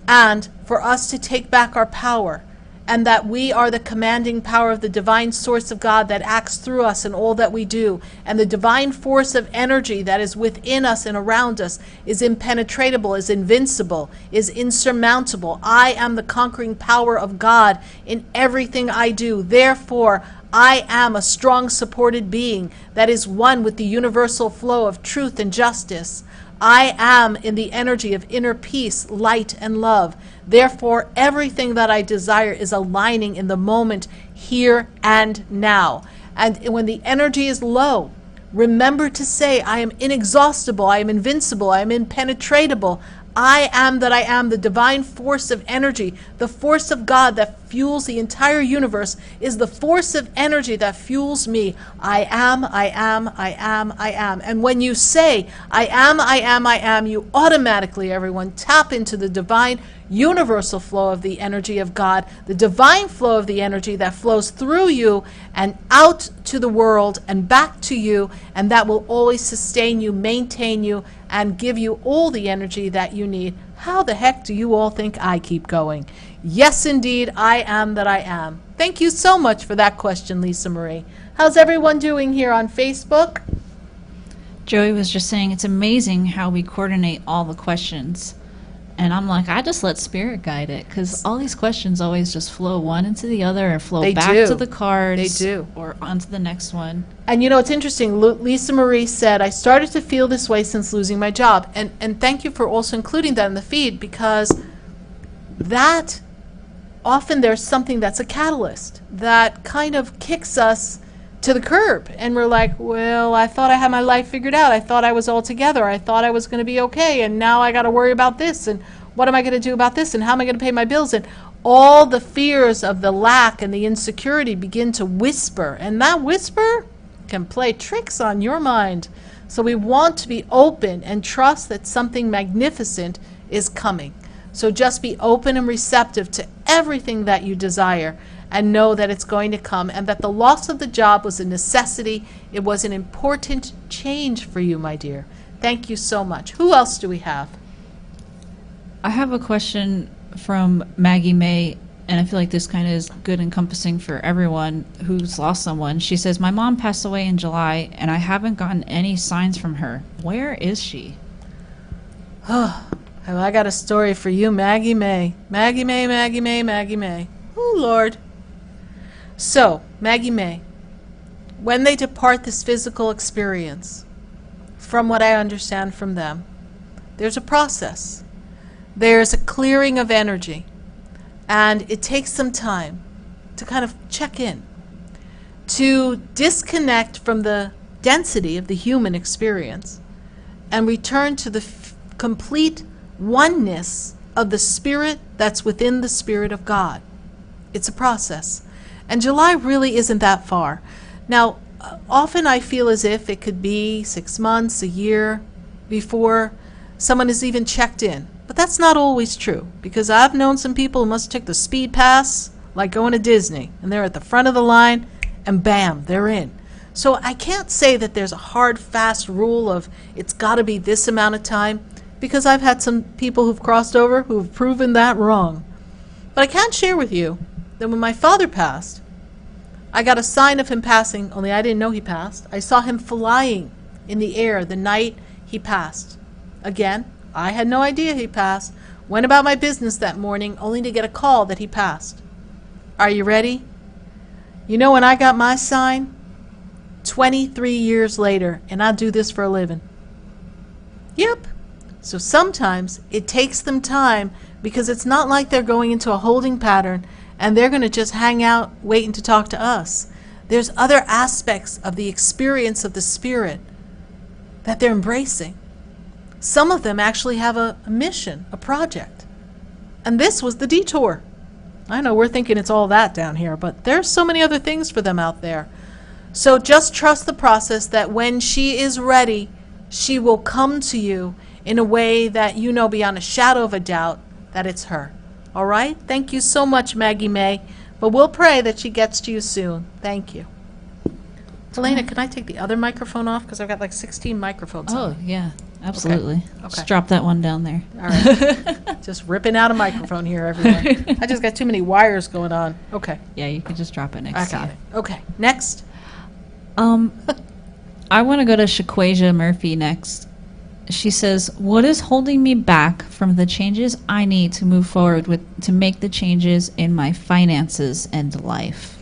And for us to take back our power, and that we are the commanding power of the divine source of God that acts through us in all that we do, and the divine force of energy that is within us and around us is impenetrable, is invincible, is insurmountable. I am the conquering power of God in everything I do. Therefore, I am a strong supported being that is one with the universal flow of truth and justice. I am in the energy of inner peace, light, and love. Therefore, everything that I desire is aligning in the moment, here and now. And when the energy is low, remember to say, I am inexhaustible, I am invincible, I am impenetrable, I am that I am, the divine force of energy, the force of God that fuels the entire universe, is the force of energy that fuels me. I am, I am, I am, I am. And when you say, I am, I am, I am, you automatically, everyone, tap into the divine universal flow of the energy of God, the divine flow of the energy that flows through you and out to the world and back to you, and that will always sustain you, maintain you, and give you all the energy that you need. How the heck do you all think I keep going? Yes, indeed, I am that I am. Thank you so much for that question, Lisa Marie. How's everyone doing here on Facebook? Joey was just saying it's amazing how we coordinate all the questions. And I'm like, I just let spirit guide it, because all these questions always just flow one into the other and flow They back do. to the cards. They do. Or onto the next one. And you know, it's interesting. Lisa Marie said, I started to feel this way since losing my job. And thank you for also including that in the feed, because that often there's something that's a catalyst that kind of kicks us to the curb. And we're like, well, I thought I had my life figured out. I thought I was all together. I thought I was going to be okay. And now I got to worry about this. And what am I going to do about this? And how am I going to pay my bills? And all the fears of the lack and the insecurity begin to whisper. And that whisper can play tricks on your mind. So we want to be open and trust that something magnificent is coming. So just be open and receptive to everything that you desire, and know that it's going to come, and that the loss of the job was a necessity. It was an important change for you, my dear. Thank you so much. Who else do we have? I have a question from Maggie May, and I feel like this kind of is good encompassing for everyone who's lost someone. She says, my mom passed away in July, and I haven't gotten any signs from her. Where is she? Oh, I got a story for you, Maggie May. Maggie May, Maggie May, Maggie May. Oh, Lord. So, Maggie May, when they depart this physical experience, from what I understand from them, there's a process. There's a clearing of energy, and it takes some time to kind of check in, to disconnect from the density of the human experience and return to the complete oneness of the spirit that's within the Spirit of God. It's a process. And July really isn't that far. Now, often I feel as if it could be 6 months, a year before someone is even checked in. But that's not always true, because I've known some people who must take the speed pass, like going to Disney, and they're at the front of the line, and bam, they're in. So I can't say that there's a hard, fast rule of it's got to be this amount of time, because I've had some people who've crossed over who've proven that wrong. But I can share with you that when my father passed, I got a sign of him passing, only I didn't know he passed. I saw him flying in the air the night he passed. Again, I had no idea he passed. Went about my business that morning only to get a call that he passed. Are you ready? You know when I got my sign? 23 years later, and I do this for a living. Yep. So sometimes it takes them time, because it's not like they're going into a holding pattern and they're going to just hang out waiting to talk to us. There's other aspects of the experience of the spirit that they're embracing. Some of them actually have a mission, a project. And this was the detour. I know we're thinking it's all that down here, but there's so many other things for them out there. So just trust the process, that when she is ready, she will come to you in a way that you know beyond a shadow of a doubt that it's her. All right? Thank you so much, Maggie May. But we'll pray that she gets to you soon. Thank you. Helena, can I take the other microphone off? Because I've got like 16 microphones on. Oh, yeah, absolutely. Okay. Just drop that one down there. All right. Just ripping out a microphone here, everyone. I just got too many wires going on. Okay. Yeah, you can just drop it next I to got you. it. Okay. Next. I want to go to Shaquasia Murphy next. She says, what is holding me back from the changes I need to move forward with, to make the changes in my finances and life?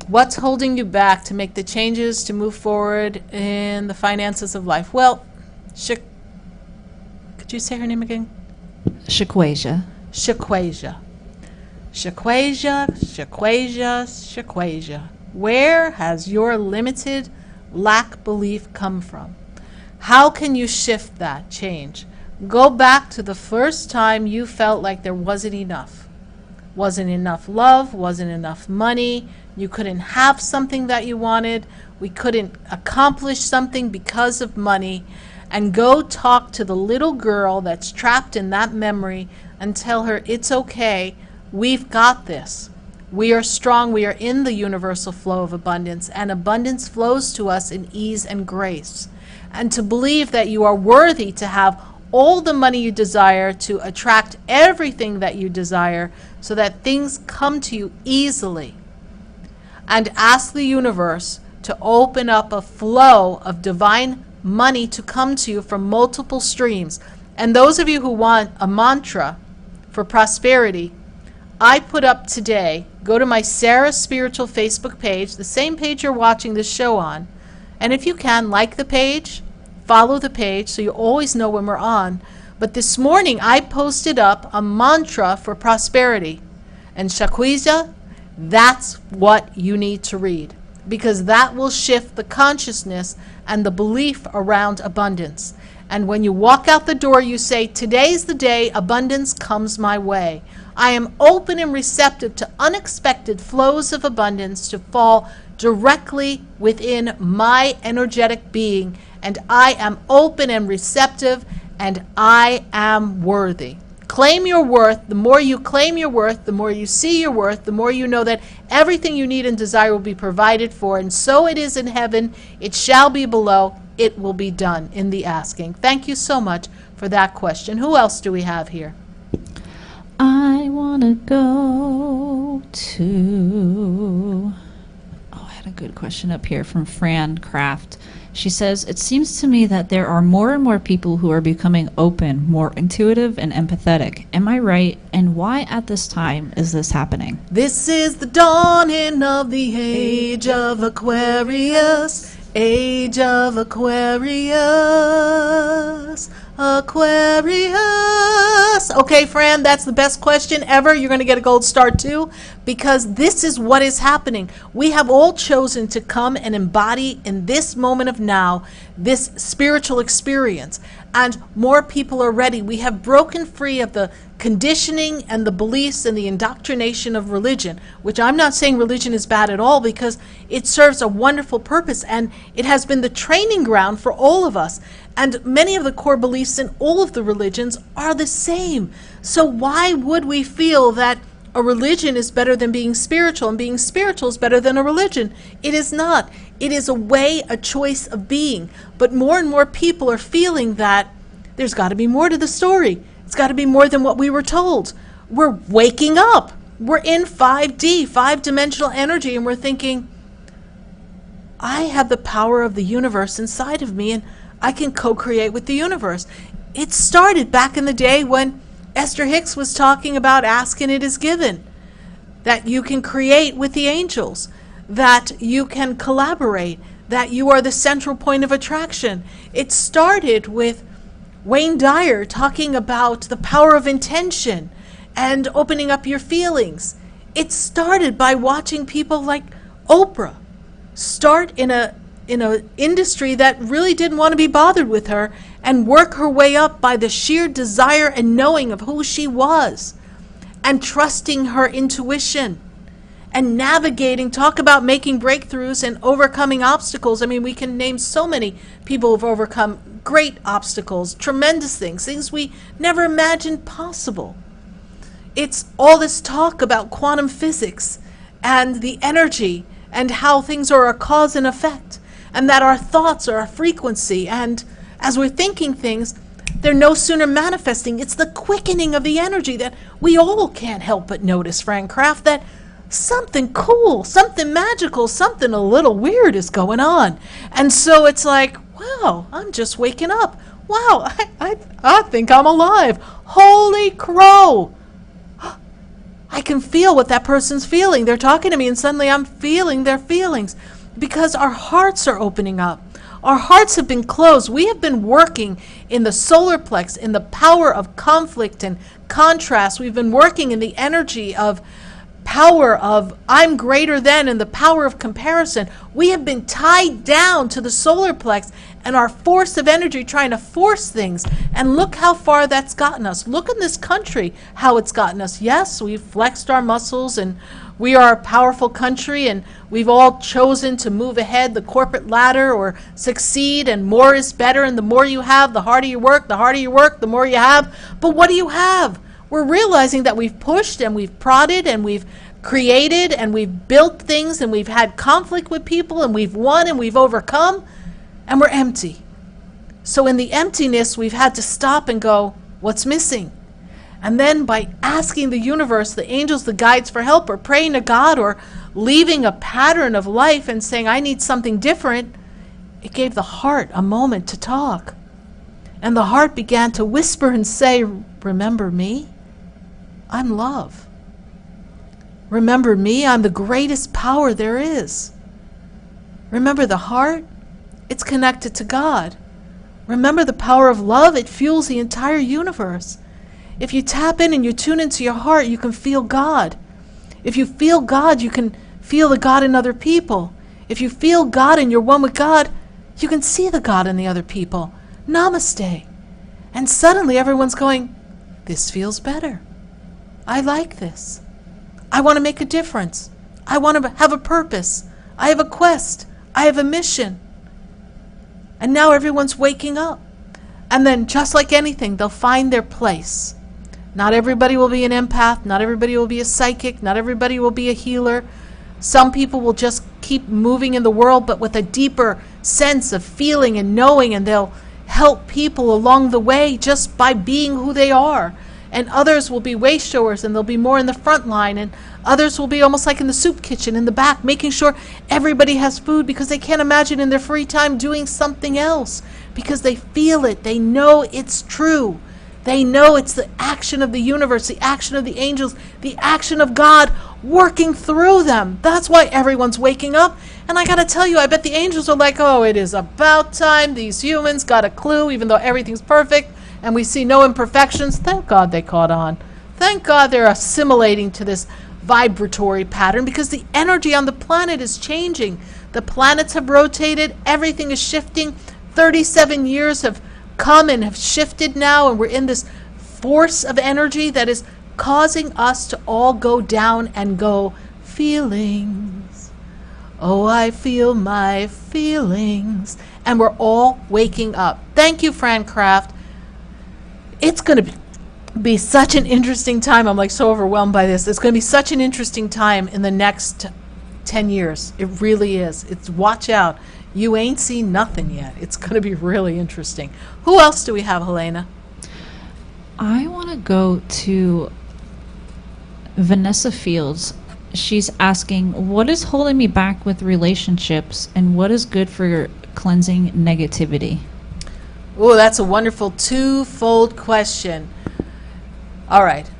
What's holding you back to make the changes to move forward in the finances of life? Well, could you say her name again? Shaquasia. Shaquasia. Shaquasia, Shaquasia, Shaquasia. Where has your limited lack belief come from? How can you shift that change Go back to the first time you felt like there wasn't enough. Wasn't enough love, wasn't enough money, you couldn't have something that you wanted, we couldn't accomplish something because of money, and go talk to the little girl that's trapped in that memory and tell her it's okay, we've got this. We are strong, we are in the universal flow of abundance, and abundance flows to us in ease and grace. And to believe that you are worthy to have all the money you desire, to attract everything that you desire, so that things come to you easily. And ask the universe to open up a flow of divine money to come to you from multiple streams. And those of you who want a mantra for prosperity, I put up today, go to my SarahSpiritual Facebook page, the same page you're watching this show on, and if you can, like the page, follow the page so you always know when we're on. But this morning I posted up a mantra for prosperity. And Shakwija, that's what you need to read, because that will shift the consciousness and the belief around abundance. And when you walk out the door, you say, today's the day abundance comes my way. I am open and receptive to unexpected flows of abundance to fall directly within my energetic being, and I am open and receptive, and I am worthy. Claim your worth. The more you claim your worth, the more you see your worth, the more you know that everything you need and desire will be provided for, and so it is in heaven, it shall be below, it will be done in the asking. Thank you so much for that question. Who else do we have here? I want to go to... Oh, I had a good question up here from Fran Kraft. She says, it seems to me that there are more and more people who are becoming open, more intuitive and empathetic. Am I right? And why at this time is this happening? This is the dawning of the age of Aquarius. Age of Aquarius. Aquarius. Okay, Fran, that's the best question ever. You're going to get a gold star too, because this is what is happening. We have all chosen to come and embody in this moment of now this spiritual experience, and more people are ready. We have broken free of the conditioning and the beliefs and the indoctrination of religion, which I'm not saying religion is bad at all, because it serves a wonderful purpose and it has been the training ground for all of us. And many of the core beliefs in all of the religions are the same. So why would we feel that a religion is better than being spiritual and being spiritual is better than a religion? It is not. It is a way, a choice of being. But more and more people are feeling that there's got to be more to the story. It's got to be more than what we were told. We're waking up. We're in 5D, five-dimensional energy, and we're thinking, I have the power of the universe inside of me, and I can co-create with the universe. It started back in the day when Esther Hicks was talking about ask and it is given, that you can create with the angels, that you can collaborate, that you are the central point of attraction. It started with Wayne Dyer talking about the power of intention and opening up your feelings. It started by watching people like Oprah start in a industry that really didn't want to be bothered with her and work her way up by the sheer desire and knowing of who she was and trusting her intuition and navigating. Talk about making breakthroughs and overcoming obstacles. I mean, we can name so many people who've overcome great obstacles, tremendous things we never imagined possible. It's all this talk about quantum physics and the energy and how things are a cause and effect, and that our thoughts are a frequency, and as we're thinking things, they're no sooner manifesting. It's the quickening of the energy that we all can't help but notice, Frank Kraft, that something cool, something magical, something a little weird is going on. And so it's like, wow, I'm just waking up. Wow, I think I'm alive. Holy crow. I can feel what that person's feeling. They're talking to me and suddenly I'm feeling their feelings, because our hearts are opening up. Our hearts have been closed. We have been working in the solar plex, in the power of conflict and contrast. We've been working in the energy of power of I'm greater than and the power of comparison. We have been tied down to the solar plex and our force of energy trying to force things. And look how far that's gotten us. Look in this country how it's gotten us. Yes, we've flexed our muscles and we are a powerful country and we've all chosen to move ahead the corporate ladder or succeed, and more is better, and the more you have, the harder you work, the more you have. But what do you have? We're realizing that we've pushed and we've prodded and we've created and we've built things and we've had conflict with people and we've won and we've overcome, and we're empty. So in the emptiness, we've had to stop and go, what's missing? And then by asking the universe, the angels, the guides for help, or praying to God, or leaving a pattern of life and saying, I need something different, it gave the heart a moment to talk. And the heart began to whisper and say, remember me? I'm love. Remember me? I'm the greatest power there is. Remember the heart? It's connected to God. Remember the power of love? It fuels the entire universe. If you tap in and you tune into your heart, you can feel God. If you feel God, you can feel the God in other people. If you feel God and you're one with God, you can see the God in the other people. Namaste. And suddenly everyone's going, this feels better. I like this. I want to make a difference. I want to have a purpose. I have a quest. I have a mission. And now everyone's waking up. And then just like anything, they'll find their place. Not everybody will be an empath. Not everybody will be a psychic. Not everybody will be a healer. Some people will just keep moving in the world, but with a deeper sense of feeling and knowing, and they'll help people along the way just by being who they are. And others will be way showers, and they'll be more in the front line, and others will be almost like in the soup kitchen in the back, making sure everybody has food because they can't imagine in their free time doing something else, because they feel it. They know it's true. They know it's the action of the universe, the action of the angels, the action of God working through them. That's why everyone's waking up. And I got to tell you, I bet the angels are like, oh, it is about time. These humans got a clue, even though everything's perfect and we see no imperfections. Thank God they caught on. Thank God they're assimilating to this vibratory pattern, because the energy on the planet is changing. The planets have rotated. Everything is shifting. 37 years have come and have shifted now, and we're in this force of energy that is causing us to all go down and go, feelings. Oh, I feel my feelings. And we're all waking up. Thank you, Fran Kraft. It's going to be such an interesting time. I'm like so overwhelmed by this. It's going to be such an interesting time in the next 10 years. It really is. It's watch out. You ain't seen nothing yet. It's going to be really interesting. Who else do we have, Helena? I want to go to Vanessa Fields. She's asking, what is holding me back with relationships, and what is good for cleansing negativity? Oh, that's a wonderful twofold question. All right.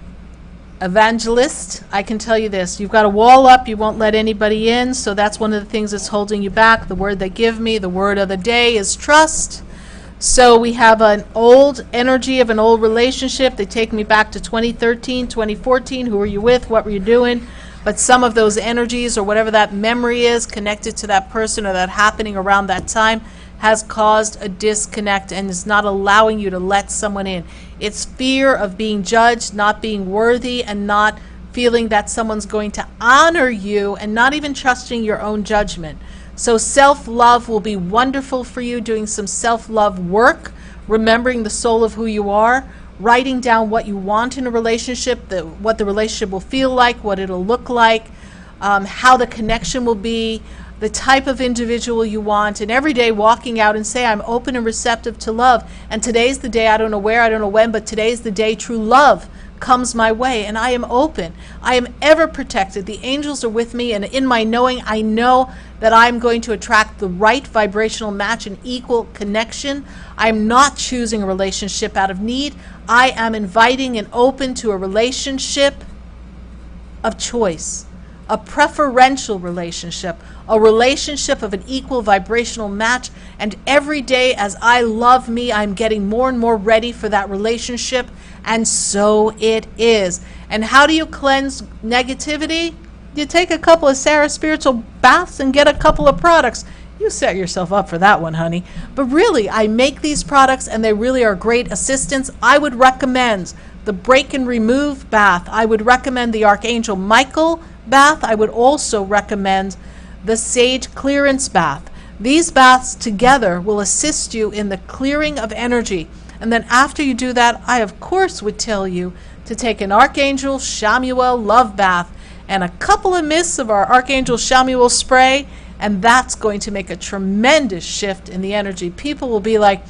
Evangelist, I can tell you this. You've got a wall up. You won't let anybody in. So that's one of the things that's holding you back. The word they give me, the word of the day is trust. So we have an old energy of an old relationship. They take me back to 2013, 2014. Who were you with? What were you doing? But some of those energies or whatever that memory is connected to that person or that happening around that time has caused a disconnect and is not allowing you to let someone in. It's fear of being judged, not being worthy, and not feeling that someone's going to honor you, and not even trusting your own judgment. So self-love will be wonderful for you, doing some self-love work, remembering the soul of who you are, writing down what you want in a relationship, what the relationship will feel like, what it'll look like, how the connection will be, the type of individual you want, and every day walking out and say, I'm open and receptive to love. And today's the day, I don't know where, I don't know when, but today's the day true love comes my way, and I am open. I am ever protected. The angels are with me, and in my knowing, I know that I'm going to attract the right vibrational match and equal connection. I'm not choosing a relationship out of need. I am inviting and open to a relationship of choice, a preferential relationship, a relationship of an equal vibrational match. And every day as I love me, I'm getting more and more ready for that relationship. And so it is. And how do you cleanse negativity? You take a couple of SarahSpiritual baths and get a couple of products. You set yourself up for that one, honey. But really, I make these products and they really are great assistance. I would recommend the Break and Remove bath. I would recommend the Archangel Michael bath. I would also recommend the Sage Clearance bath. These baths together will assist you in the clearing of energy. And then after you do that, I of course would tell you to take an Archangel Chamuel love bath and a couple of mists of our Archangel Chamuel spray, and that's going to make a tremendous shift in the energy. People will be like,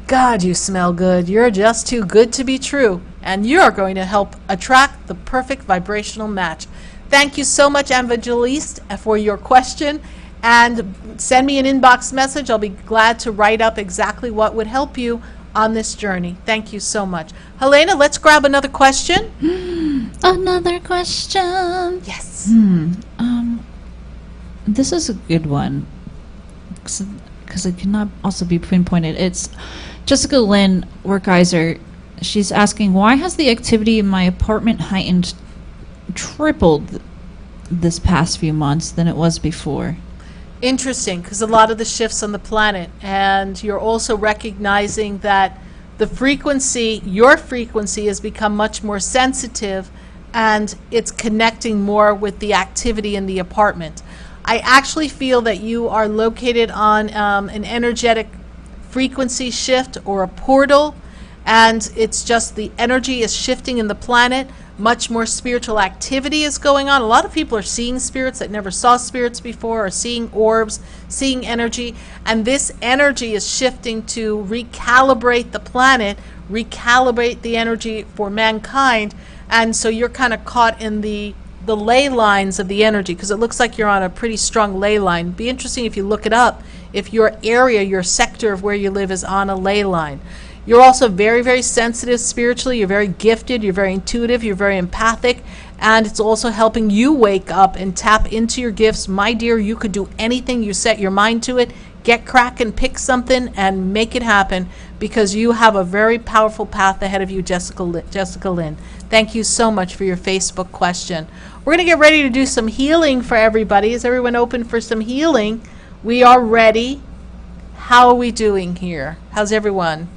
God, you smell good. You're just too good to be true. And you're going to help attract the perfect vibrational match. Thank you so much, Evangeliste, for your question. And send me an inbox message. I'll be glad to write up exactly what would help you on this journey. Thank you so much. Helena, let's grab another question. Another question. Yes. This is a good one because it cannot also be pinpointed. It's Jessica Lynn Workeiser. She's asking, why has the activity in my apartment heightened tripled this past few months than it was before? Interesting, because a lot of the shifts on the planet, and you're also recognizing that the frequency, your frequency, has become much more sensitive, and it's connecting more with the activity in the apartment. I actually feel that you are located on an energetic frequency shift or a portal, and it's just the energy is shifting in the planet. Much more spiritual activity is going on. A lot of people are seeing spirits that never saw spirits before, or seeing orbs, seeing energy, and this energy is shifting to recalibrate the planet, recalibrate the energy for mankind, and so you're kind of caught in the ley lines of the energy, because it looks like you're on a pretty strong ley line. It'd be interesting if you look it up, if your area, your sector of where you live is on a ley line. You're also very, very sensitive spiritually. You're very gifted. You're very intuitive. You're very empathic. And it's also helping you wake up and tap into your gifts. My dear, you could do anything you set your mind to it. Get cracking, pick something, and make it happen, because you have a very powerful path ahead of you, Jessica Lynn. Thank you so much for your Facebook question. We're going to get ready to do some healing for everybody. Is everyone open for some healing? We are ready. How are we doing here? How's everyone?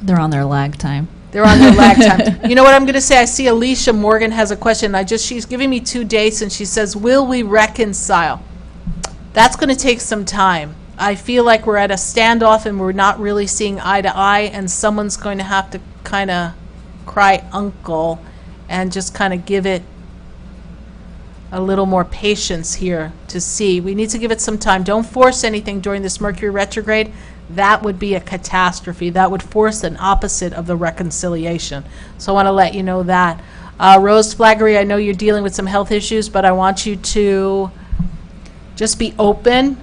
They're on their lag time. They're on their lag time. You know what I'm going to say? I see Alicia Morgan has a question. She's giving me 2 dates, and she says, will we reconcile? That's going to take some time. I feel like we're at a standoff and we're not really seeing eye to eye, and someone's going to have to kind of cry uncle and just kind of give it a little more patience here to see. We need to give it some time. Don't force anything during this Mercury retrograde. That would be a catastrophe. That would force an opposite of the reconciliation. So I want to let you know that. Rose Flaggery, I know you're dealing with some health issues, but I want you to just be open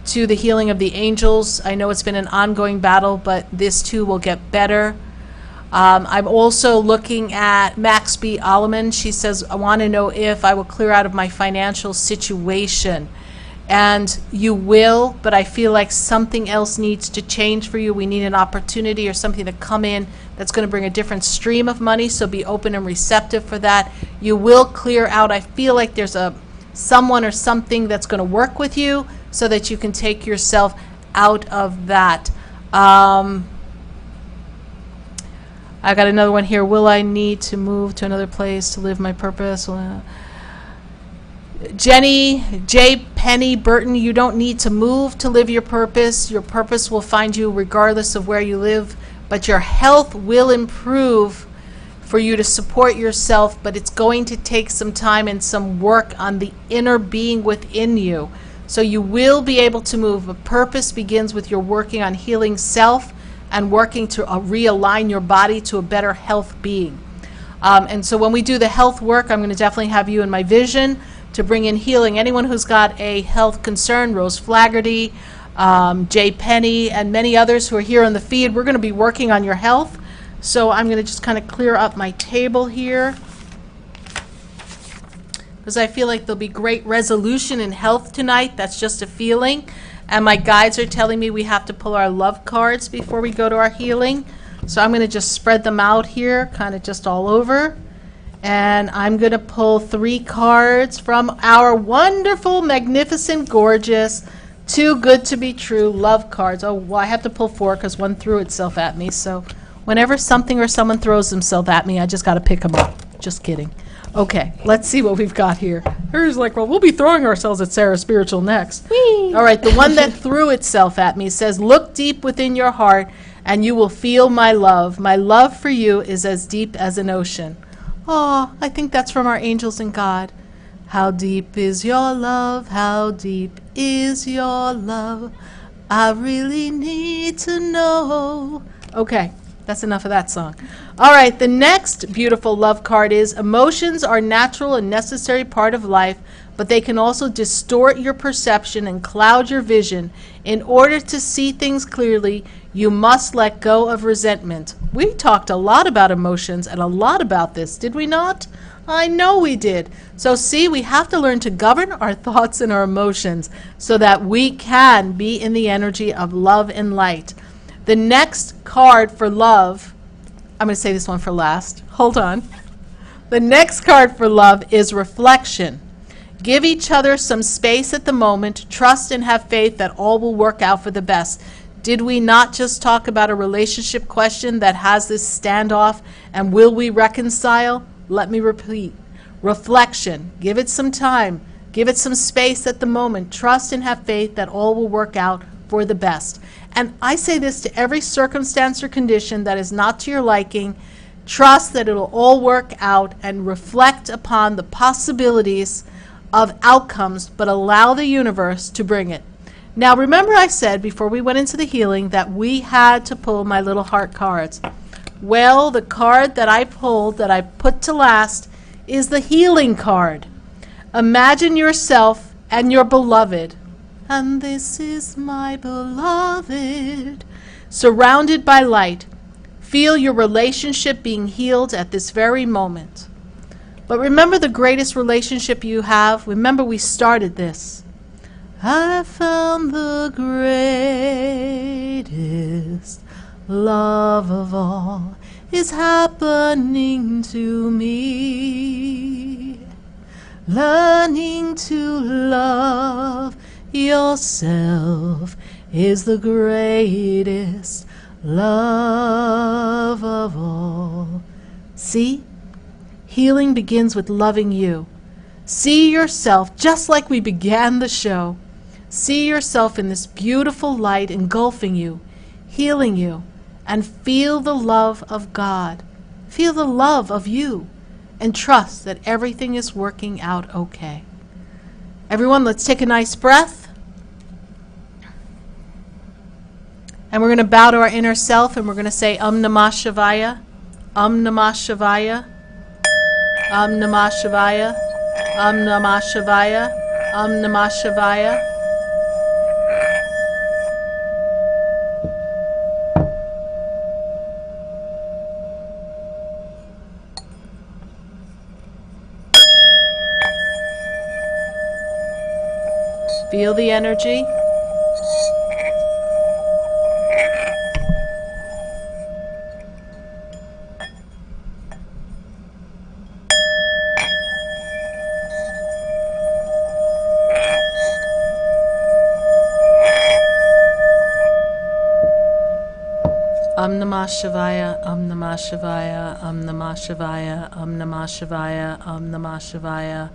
to the healing of the angels. I know it's been an ongoing battle, but this too will get better. I'm also looking at Max B. Alleman. She says, I want to know if I will clear out of my financial situation. And you will, but I feel like something else needs to change for you. We need an opportunity or something to come in that's going to bring a different stream of money, so be open and receptive for that. You will clear out. I feel like there's someone or something that's going to work with you so that you can take yourself out of that. I got another one here. Will I need to move to another place to live my purpose? Jenny J. Penny Burton, you don't need to move to live your purpose. Your purpose will find you regardless of where you live, but your health will improve for you to support yourself, but it's going to take some time and some work on the inner being within you. So you will be able to move. A purpose begins with your working on healing self and working to realign your body to a better health being. And so when we do the health work, I'm going to definitely have you in my vision to bring in healing. Anyone who's got a health concern, Rose Flaggerty, Jay Penny, and many others who are here on the feed, we're going to be working on your health. So I'm going to just kind of clear up my table here. because I feel like there'll be great resolution in health tonight. That's just a feeling. And my guides are telling me we have to pull our love cards before we go to our healing. So I'm going to just spread them out here, kind of just all over. And I'm going to pull 3 cards from our wonderful, magnificent, gorgeous, too good to be true love cards. Oh, well, I have to pull 4 because one threw itself at me. So whenever something or someone throws themselves at me, I just got to pick them up. Just kidding. Okay, let's see what we've got here. Here's like, well, we'll be throwing ourselves at Sarah Spiritual next. Whee! All right, the one that threw itself at me says, look deep within your heart and you will feel my love. My love for you is as deep as an ocean. Oh, I think that's from our angels and God. How deep is your love? How deep is your love? I really need to know. Okay, that's enough of that song. All right, the next beautiful love card is emotions are natural and necessary part of life, but they can also distort your perception and cloud your vision. In order to see things clearly, you must let go of resentment. We talked a lot about emotions and a lot about this, did we not? I know we did. So see, we have to learn to govern our thoughts and our emotions so that we can be in the energy of love and light. The next card for love, I'm going to say this one for last. Hold on. The next card for love is reflection. Give each other some space at the moment. Trust and have faith that all will work out for the best. Did we not just talk about a relationship question that has this standoff? And will we reconcile? Let me repeat. Reflection. Give it some time. Give it some space at the moment. Trust and have faith that all will work out for the best. And I say this to every circumstance or condition that is not to your liking. Trust that it'll all work out and reflect upon the possibilities of outcomes, but allow the universe to bring it. Now, remember I said before we went into the healing that we had to pull my little heart cards. Well, the card that I pulled, that I put to last, is the healing card. Imagine yourself and your beloved, and this is my beloved, surrounded by light. Feel your relationship being healed at this very moment. But remember the greatest relationship you have. Remember we started this. I found the greatest love of all is happening to me. Learning to love yourself is the greatest love of all. See? Healing begins with loving you. See yourself just like we began the show. See yourself in this beautiful light engulfing you, healing you, and feel the love of God. Feel the love of you, and trust that everything is working out okay. Everyone, let's take a nice breath. And we're going to bow to our inner self, and we're going to say Namah Shivaya, Namah Shivaya, Namah Shivaya, Namah Shivaya, Namah Shivaya. Feel the energy. Namah Shivaya, Namah Shivaya, Namah Shivaya, Namah Shivaya, Namah Shivaya,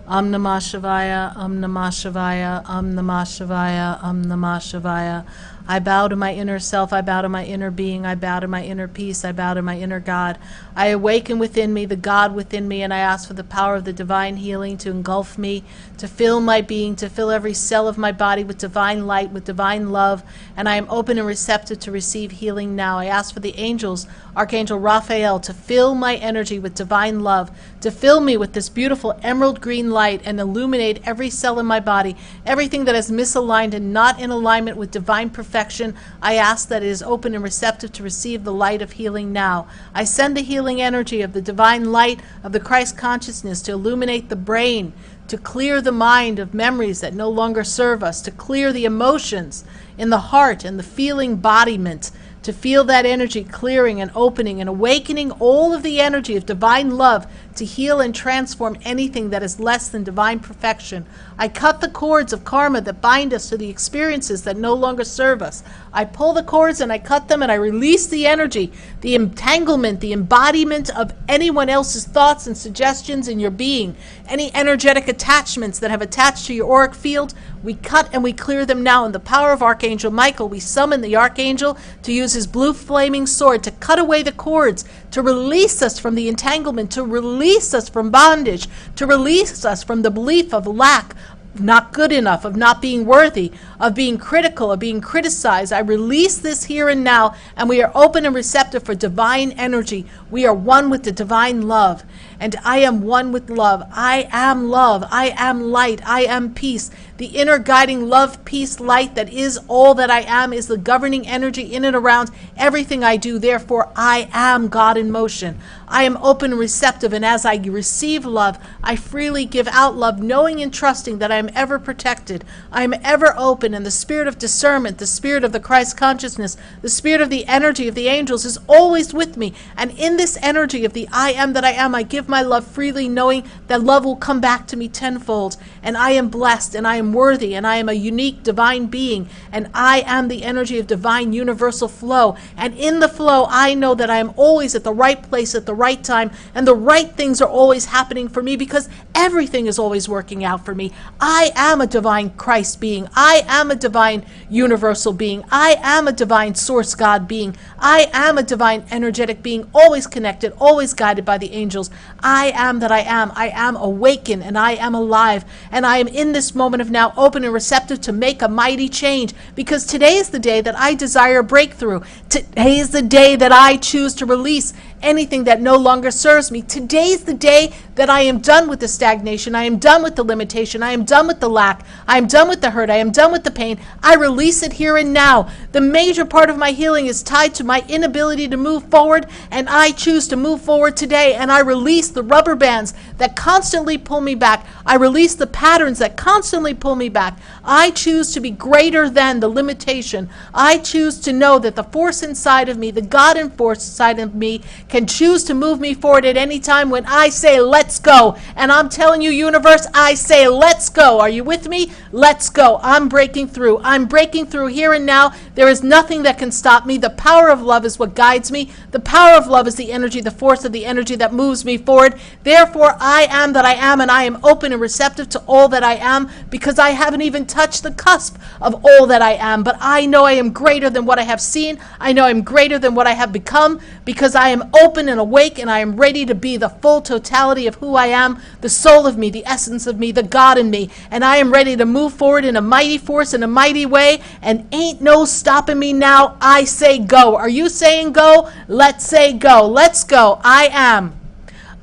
Namah Shivaya, Namah Shivaya, Namah Shivaya, Namah Shivaya. I bow to my inner self, I bow to my inner being, I bow to my inner peace, I bow to my inner God. I awaken within me the God within me, and I ask for the power of the divine healing to engulf me, to fill my being, to fill every cell of my body with divine light, with divine love, and I am open and receptive to receive healing now. I ask for the angels, Archangel Raphael, to fill my energy with divine love, to fill me with this beautiful emerald green light and illuminate every cell in my body, everything that is misaligned and not in alignment with divine perfection. perfection, I ask that it is open and receptive to receive the light of healing now. I send the healing energy of the divine light of the Christ consciousness to illuminate the brain, to clear the mind of memories that no longer serve us, to clear the emotions in the heart and the feeling embodiment, to feel that energy clearing and opening and awakening all of the energy of divine love to heal and transform anything that is less than divine perfection. I cut the cords of karma that bind us to the experiences that no longer serve us. I pull the cords and I cut them and I release the energy, the entanglement, the embodiment of anyone else's thoughts and suggestions in your being. Any energetic attachments that have attached to your auric field, we cut and we clear them now. In the power of Archangel Michael, we summon the Archangel to use his blue flaming sword to cut away the cords, to release us from the entanglement, to release us from bondage, to release us from the belief of lack, of not good enough, of not being worthy, of being critical, of being criticized. I release this here and now, and we are open and receptive for divine energy. We are one with the divine love, and I am one with love. I am love. I am light. I am peace. The inner guiding love, peace, light that is all that I am is the governing energy in and around everything I do. Therefore, I am God in motion. I am open and receptive, and as I receive love, I freely give out love, knowing and trusting that I am ever protected. I am ever open, and the spirit of discernment, the spirit of the Christ consciousness, the spirit of the energy of the angels is always with me. And in this energy of the I am that I am, I give my love freely, knowing that love will come back to me tenfold. And I am blessed, and I am worthy, and I am a unique divine being, and I am the energy of divine universal flow. And in the flow, I know that I am always at the right place at the right time, and the right things are always happening for me because everything is always working out for me. I am a divine Christ being. I am a divine universal being. I am a divine source God being. I am a divine energetic being, always connected, always guided by the angels. I am that I am. I am awakened, and I am alive, and I am in this moment of now open and receptive to make a mighty change, because today is the day that I desire a breakthrough. Today is the day that I choose to release anything that no longer serves me. Today is the day that I am done with the stagnation. I am done with the limitation. I am done with the lack. I am done with the hurt. I am done with the pain. I release it here and now. The major part of my healing is tied to my inability to move forward, and I choose to move forward today, and I release the rubber bands that constantly pull me back. I release the patterns that constantly pull me back. I choose to be greater than the limitation. I choose to know that the force inside of me, the God in force inside of me, can choose to move me forward at any time when I say, let's go. And I'm telling you, universe, I say, let's go. Are you with me? Let's go. I'm breaking through. I'm breaking through here and now. There is nothing that can stop me. The power of love is what guides me. The power of love is the energy, the force of the energy that moves me forward. Therefore, I am that I am, and I am open and receptive to all that I am, because I haven't even touched the cusp of all that I am. But I know I am greater than what I have seen. I know I'm greater than what I have become, because I am open and awake, and I am ready to be the full totality of who I am, the soul of me, the essence of me, the God in me. And I am ready to move forward in a mighty force, in a mighty way, and ain't no stopping me now. I say go. Are you saying go? Let's say go. Let's go. I am.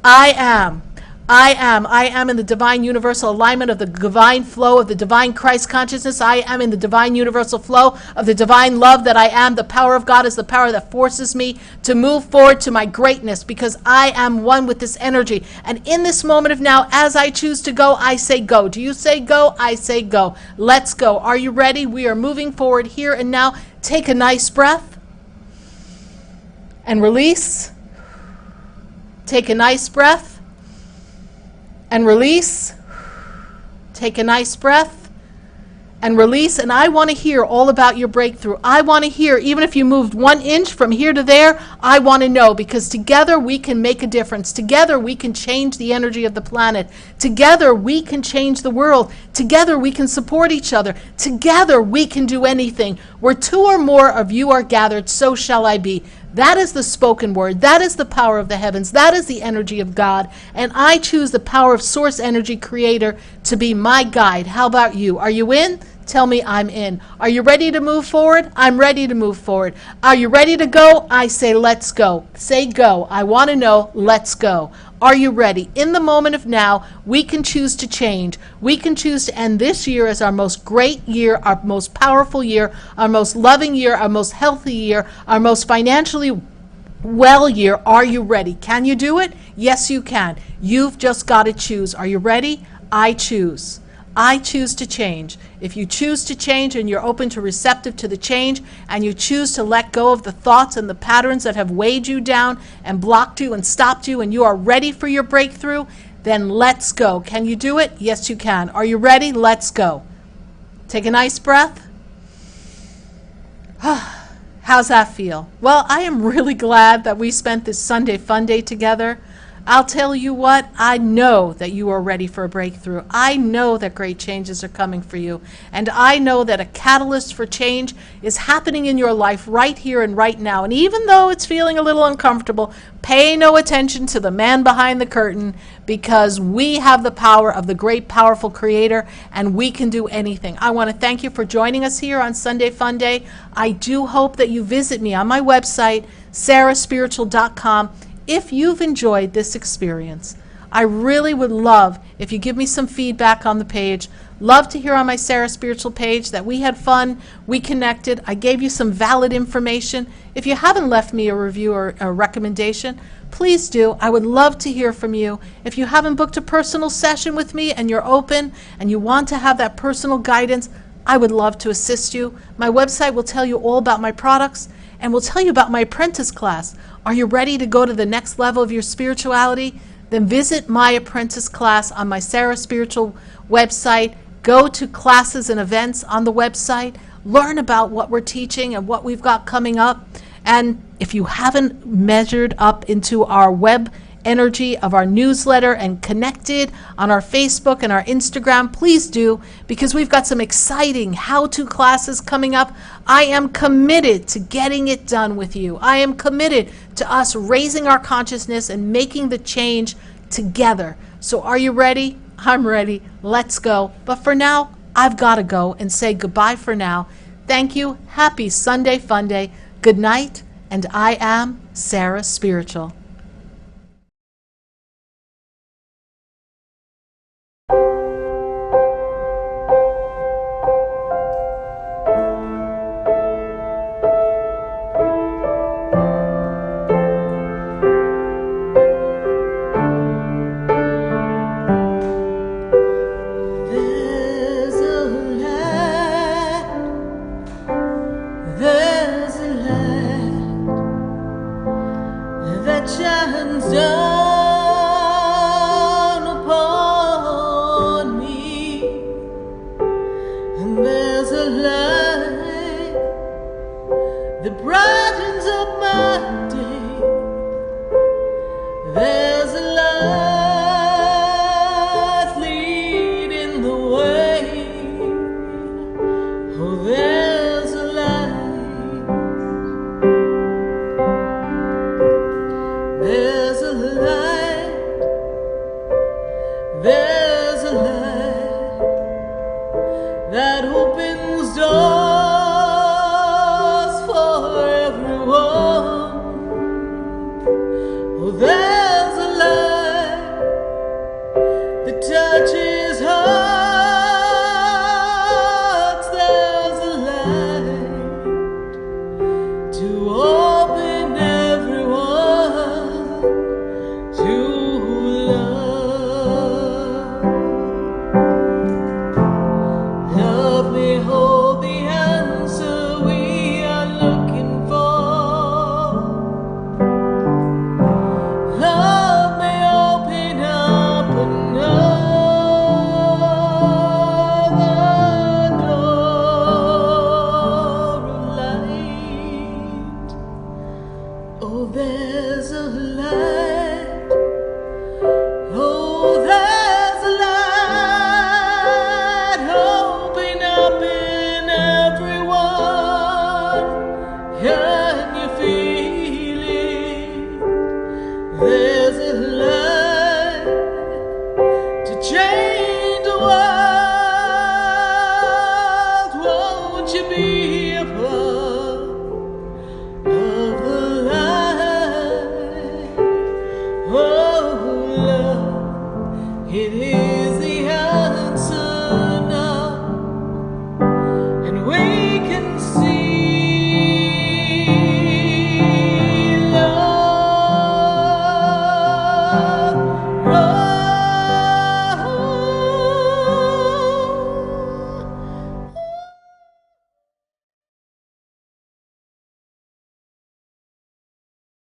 I am. I am. I am in the divine universal alignment of the divine flow of the divine Christ consciousness. I am in the divine universal flow of the divine love that I am. The power of God is the power that forces me to move forward to my greatness, because I am one with this energy. And in this moment of now, as I choose to go, I say go. Do you say go? I say go. Let's go. Are you ready? We are moving forward here and now. Take a nice breath and release. Take a nice breath and release. Take a nice breath and release. And I want to hear all about your breakthrough. I want to hear, even if you moved 1 inch from here to there, I want to know, because together we can make a difference. Together we can change the energy of the planet. Together we can change the world. Together we can support each other. Together we can do anything. Where 2 or more of you are gathered, so shall I be. That is the spoken word. That is the power of the heavens. That is the energy of God. And I choose the power of source energy creator to be my guide. How about you? Are you in? Tell me I'm in. Are you ready to move forward? I'm ready to move forward. Are you ready to go? I say let's go. Say go. I want to know. Let's go. Are you ready? In the moment of now, we can choose to change. We can choose to end this year as our most great year, our most powerful year, our most loving year, our most healthy year, our most financially well year. Are you ready? Can you do it? Yes, you can. You've just got to choose. Are you ready? I choose. I choose to change. If you choose to change and you're open to receptive to the change, and you choose to let go of the thoughts and the patterns that have weighed you down and blocked you and stopped you, and you are ready for your breakthrough, then let's go. Can you do it? Yes, you can. Are you ready? Let's go. Take a nice breath. How's that feel? Well, I am really glad that we spent this Sunday Funday together. I'll tell you what, I know that you are ready for a breakthrough. I know that great changes are coming for you. And I know that a catalyst for change is happening in your life right here and right now. And even though it's feeling a little uncomfortable, pay no attention to the man behind the curtain, because we have the power of the great, powerful Creator, and we can do anything. I want to thank you for joining us here on Sunday Funday. I do hope that you visit me on my website, SarahSpiritual.com. If you've enjoyed this experience. I really would love if you give me some feedback on the page. Love to hear on my Sarah Spiritual page that we had fun, we connected, I gave you some valid information. If you haven't left me a review or a recommendation, please do. I would love to hear from you. If you haven't booked a personal session with me and you're open and you want to have that personal guidance, I would love to assist you. My website will tell you all about my products, and will tell you about my apprentice class. Are you ready to go to the next level of your spirituality? Then visit my apprentice class on my Sarah Spiritual website. Go to classes and events on the website. Learn about what we're teaching and what we've got coming up. And if you haven't measured up into our web energy of our newsletter and connected on our Facebook and our Instagram, please do, because we've got some exciting how-to classes coming up. I am committed to getting it done with you. I am committed to us raising our consciousness and making the change together. So are you ready? I'm ready. Let's go. But for now, I've got to go and say goodbye for now. Thank you. Happy Sunday Funday. Good night. And I am Sarah Spiritual. Shines down upon me, and there's a light that brightens up my day. There's a light leading the way. Oh, there's a light. There's a light, there's a light that opens doors for everyone. Oh, there's a light that touches hearts. There's a light to open everyone to love. Love may hold the answer we are looking for. Love may open up another door of light. Oh, there's a light. Oh, there's a light. Open up in everyone. Can you feel it? There's a light to change the world.